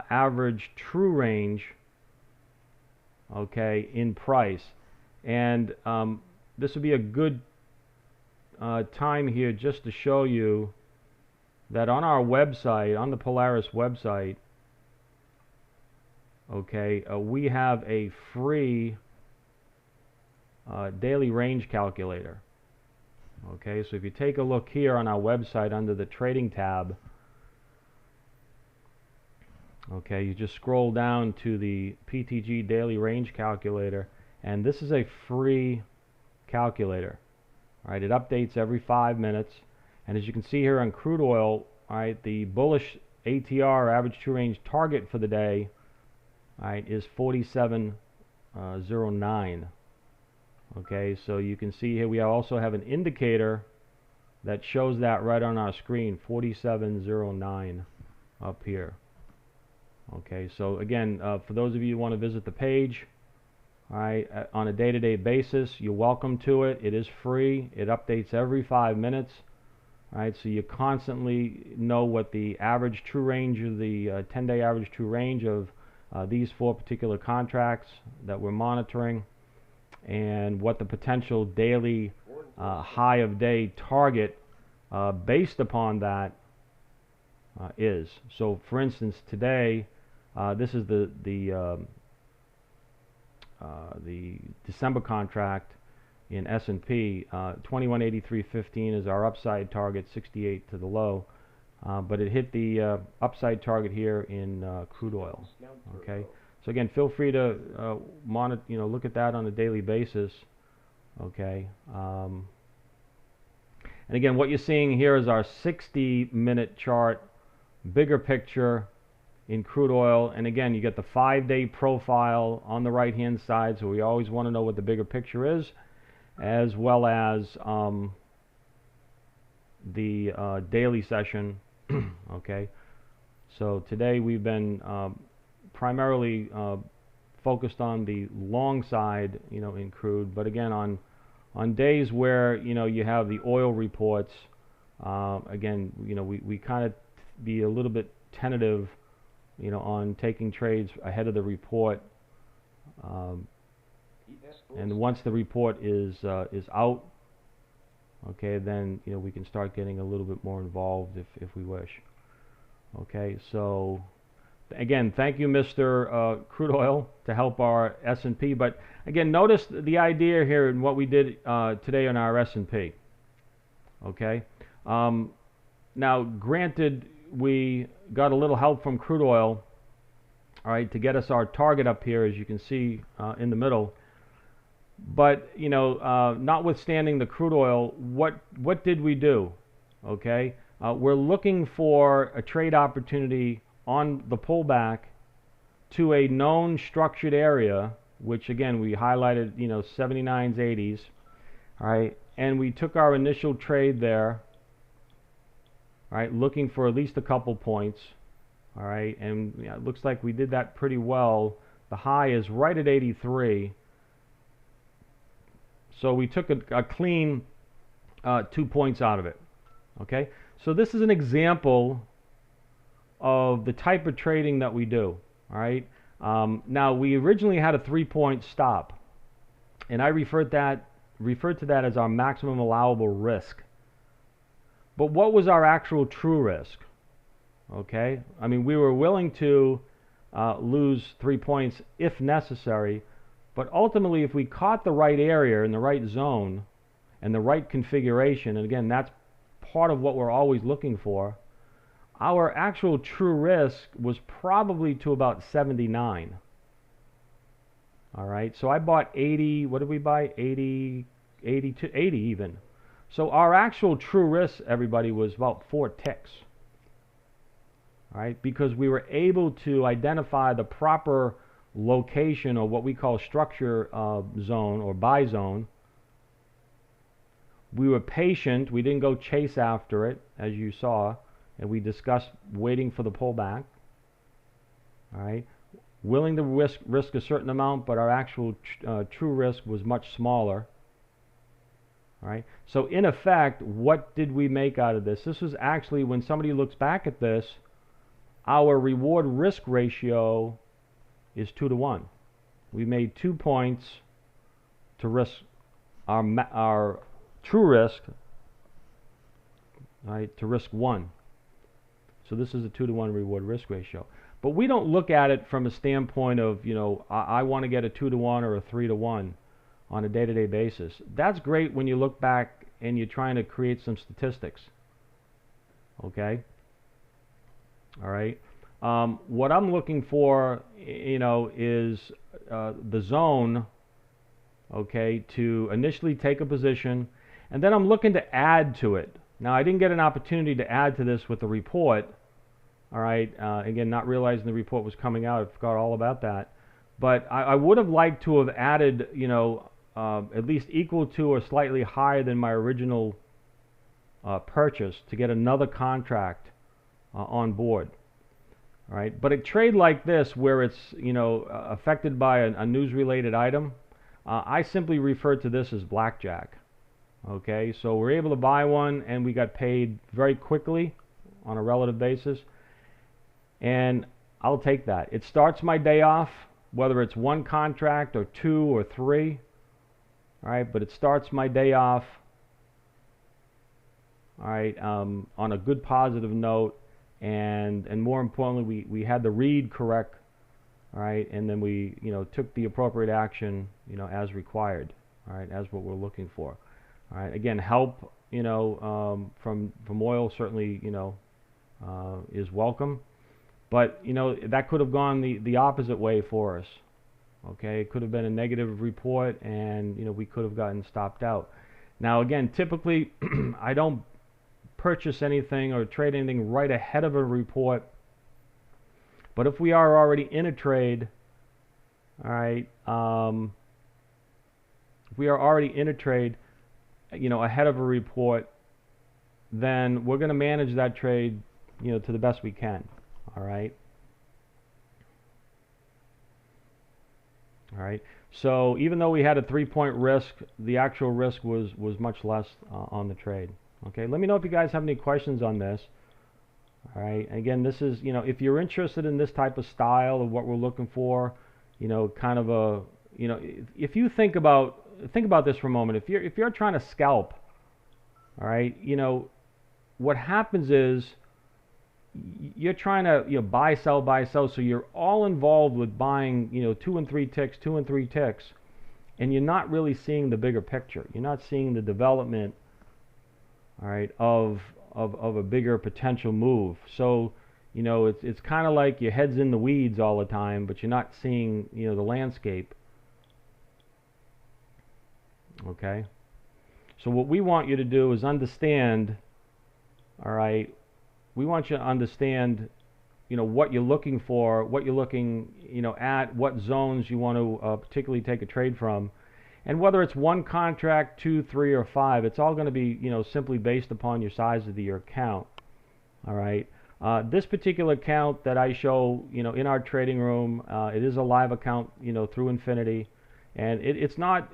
average true range. Okay, in price, and this would be a good time here just to show you that on our website, on the Polaris website, okay, we have a free daily range calculator. Okay, so if you take a look here on our website under the trading tab, okay, you just scroll down to the PTG daily range calculator, and this is a free calculator. All right, it updates every 5 minutes, and as you can see here on crude oil, all right, the bullish ATR, average true range target for the day, all right, is 47.09. Okay, so you can see here we also have an indicator that shows that right on our screen, 47.09 up here. Okay, so again, for those of you who want to visit the page, all right, on a day-to-day basis, you're welcome to it. It is free. It updates every 5 minutes. All right, so you constantly know what the average true range of the 10-day average true range of these 4 particular contracts that we're monitoring, and what the potential daily high of day target based upon that is. So, for instance, today this is the December contract in S&P. 2183.15 is our upside target, 68 to the low, but it hit the upside target here in crude oil. Okay, so again, feel free to monitor, look at that on a daily basis. Okay, and again, what you're seeing here is our 60-minute chart, bigger picture in crude oil, and again, you get the 5-day profile on the right-hand side, so we always want to know what the bigger picture is, as well as the daily session. Okay, so today we've been primarily focused on the long side, in crude, but again, on days where you have the oil reports, again, we kind of be a little bit tentative, on taking trades ahead of the report, and once the report is out, okay, then we can start getting a little bit more involved if we wish. Okay, so again, thank you, Mr. Crude Oil, to help our S&P. But again, notice the idea here in what we did today on our S&P. Okay, now granted, we got a little help from crude oil, all right, to get us our target up here, as you can see in the middle. But notwithstanding the crude oil, what did we do? Okay, we're looking for a trade opportunity on the pullback to a known structured area, which again we highlighted, 79s, 80s, all right, and we took our initial trade there, all right, looking for at least a couple points, all right, and it looks like we did that pretty well. The high is right at 83, so we took a clean 2 points out of it. Okay, so this is an example of the type of trading that we do. All right. Now we originally had a 3-point stop, and I referred to that as our maximum allowable risk. But what was our actual true risk? Okay, I mean we were willing to lose 3 points if necessary, but ultimately if we caught the right area in the right zone and the right configuration, and again that's part of what we're always looking for, our actual true risk was probably to about 79. All right, so I bought 80. What did we buy? 80, 82, 80 even. So our actual true risk, everybody, was about 4 ticks. All right, because we were able to identify the proper location, or what we call structure zone or buy zone. We were patient. We didn't go chase after it, as you saw, and we discussed waiting for the pullback. All right, willing to risk a certain amount, but our actual true risk was much smaller. All right, so in effect, what did we make out of this? This was actually, when somebody looks back at this, our reward risk ratio is 2 to 1. We made 2 points to risk our true risk, right, to risk 1. So this is a 2 to 1 reward risk ratio. But we don't look at it from a standpoint of, I want to get a 2 to 1 or a 3 to 1 on a day-to-day basis. That's great when you look back and you're trying to create some statistics. Okay? All right? What I'm looking for, is the zone, okay, to initially take a position, and then I'm looking to add to it. Now, I didn't get an opportunity to add to this with the report. All right, again, not realizing the report was coming out, I forgot all about that. But I would have liked to have added, at least equal to or slightly higher than my original purchase to get another contract on board. All right, but a trade like this, where it's affected by a news-related item, I simply refer to this as blackjack. Okay, so we're able to buy one, and we got paid very quickly on a relative basis. And I'll take that. It starts my day off, whether it's 1 contract or 2 or 3. All right, but it starts my day off, all right, on a good positive note, and more importantly, we had the read correct, all right, and then we took the appropriate action, as required, all right, as what we're looking for. All right, again, help from oil certainly is welcome. But, that could have gone the opposite way for us. Okay, it could have been a negative report, and, we could have gotten stopped out. Now, again, typically, I don't purchase anything or trade anything right ahead of a report. But if we are already in a trade, all right, if we are already in a trade, ahead of a report, then we're going to manage that trade, to the best we can. All right. All right. So even though we had a 3-point risk, the actual risk was much less on the trade. Okay. Let me know if you guys have any questions on this. All right. Again, this is, if you're interested in this type of style of what we're looking for, kind of a, if you think about this for a moment. If you're trying to scalp, all right, what happens is you're trying to buy, sell, so you're all involved with buying 2 and 3 ticks, and you're not really seeing the bigger picture. You're not seeing the development, all right, of a bigger potential move. So it's kind of like your head's in the weeds all the time, but you're not seeing the landscape. Okay. So what we want you to do is understand. All right. We want you to understand, what you're looking for, what you're looking, at, what zones you want to particularly take a trade from, and whether it's one contract, two, three, or five. It's all going to be, simply based upon your size of your account. All right. This particular account that I show, in our trading room, it is a live account, through Infinity, and it's not,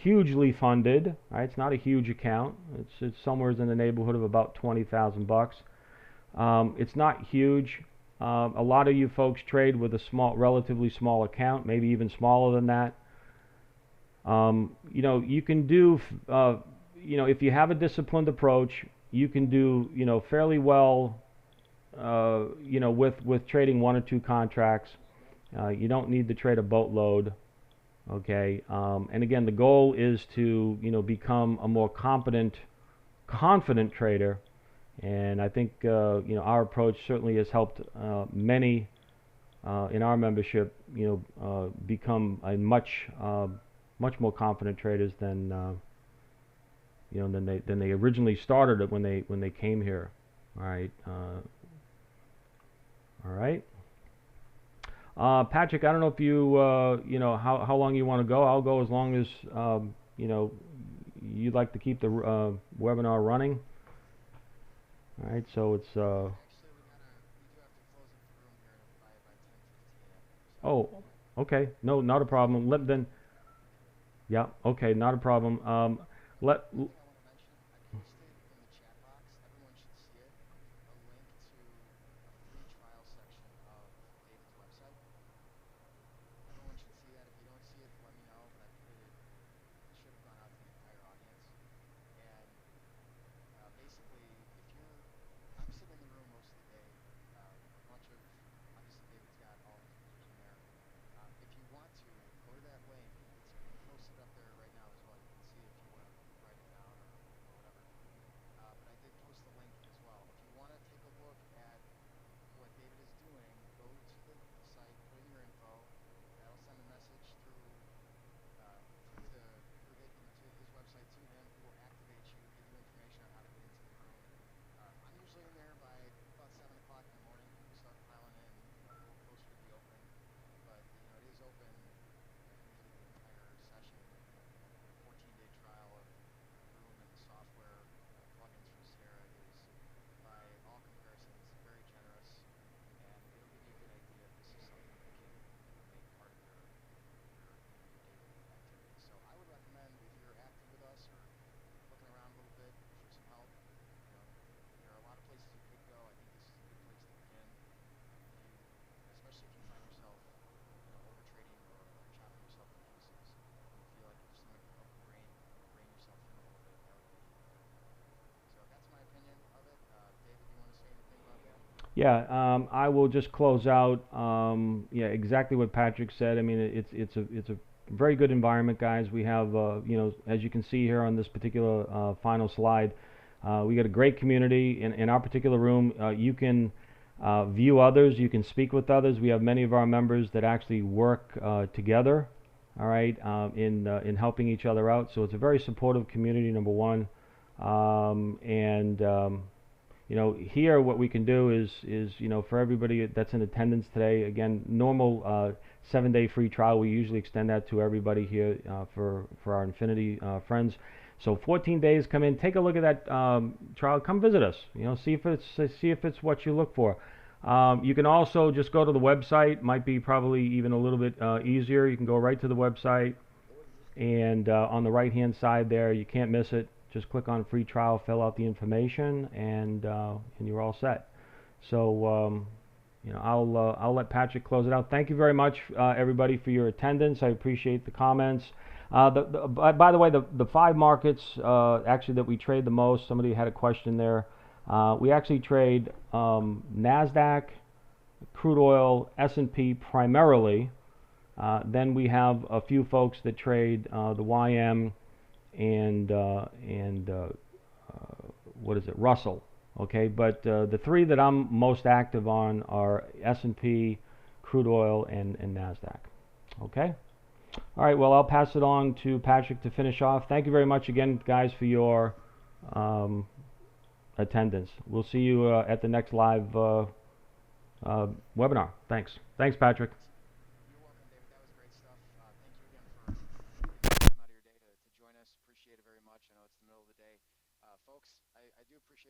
hugely funded. Right. It's not a huge account. It's somewhere in the neighborhood of about $20,000. It's not huge. A lot of you folks trade with a relatively small account, maybe even smaller than that. You can do, if you have a disciplined approach, you can do, fairly well, with trading one or two contracts. You don't need to trade a boatload. Okay. And again, the goal is to, become a more confident trader. And I think, our approach certainly has helped many in our membership, become a much more confident traders than than they originally started when they came here. All right. All right. Patrick, I don't know if how long you want to go. I'll go as long as you'd like to keep the webinar running. All right. So it's Actually, we do have to close up the room here by 10:15. oh, okay. No, not a problem. Yeah. Okay. Not a problem. Let. One thing I want to mention, I posted in the chat box, everyone should see it, a link to a free trial section of David's website. Everyone should see that. If you don't see it, let me know, but I put it, it should have gone out to the entire audience. And basically, if you're, I'm sitting in the room most of the day, a bunch of, obviously David's got all his users in there. If you want to, go to that link. It's posted up there right now as well. You can see it if you want to write it down or whatever. But I did post the link as well. If you want to take a look at what David is doing, go to the site, put in your info. That'll send a message to his website to him. He will activate you, give you information on how to get into the room. I'm usually in there by about 7 o'clock in the morning. People start piling in a little closer to the open, but it is open usually the entire session. 14-day trial of the room and the software plugins from Sierra is, by all comparisons, very generous, and it'll give you a good idea if this is something you can make part of your daily activity. So I would recommend, if you're active with us or looking around a little bit for some help, there are a lot of places you could go. I think this is a good place to begin. Especially if you find yourself, overtrading or chopping yourself to pieces, and you feel like if someone can help you rein yourself in a little bit, that would be great. So that's my opinion of it. David, do you want to say anything about that? Yeah, I will just close out. Yeah, exactly what Patrick said. I mean, it's a very good environment, guys. We have, as you can see here on this particular final slide, we got a great community in our particular room. You can view others. You can speak with others. We have many of our members that actually work together. All right, in helping each other out. So it's a very supportive community. Number one, here what we can do is for everybody that's in attendance today, again, normal 7-day free trial, we usually extend that to everybody here for our Infinity friends. So 14 days, come in, take a look at that trial, come visit us, see if it's what you look for. You can also just go to the website, might be probably even a little bit easier. You can go right to the website, and on the right hand side there, you can't miss it. Just click on free trial, fill out the information, and you're all set. So I'll let Patrick close it out. Thank you very much, everybody, for your attendance. I appreciate the comments. By the way, the 5 markets actually that we trade the most. Somebody had a question there. We actually trade Nasdaq, crude oil, S&P primarily. Then we have a few folks that trade the YM and what is it, Russell. Okay, but the 3 that I'm most active on are S&P, crude oil, and Nasdaq. Okay, All right, well, I'll pass it on to Patrick to finish off. Thank you very much again, guys, for your um, attendance. We'll see you at the next live webinar. Thanks. Thanks, Patrick. You're welcome, David. That was great stuff. Thank you again for taking time out of your day to join us. Appreciate it very much. I know it's the middle of the day. Folks, I do appreciate it.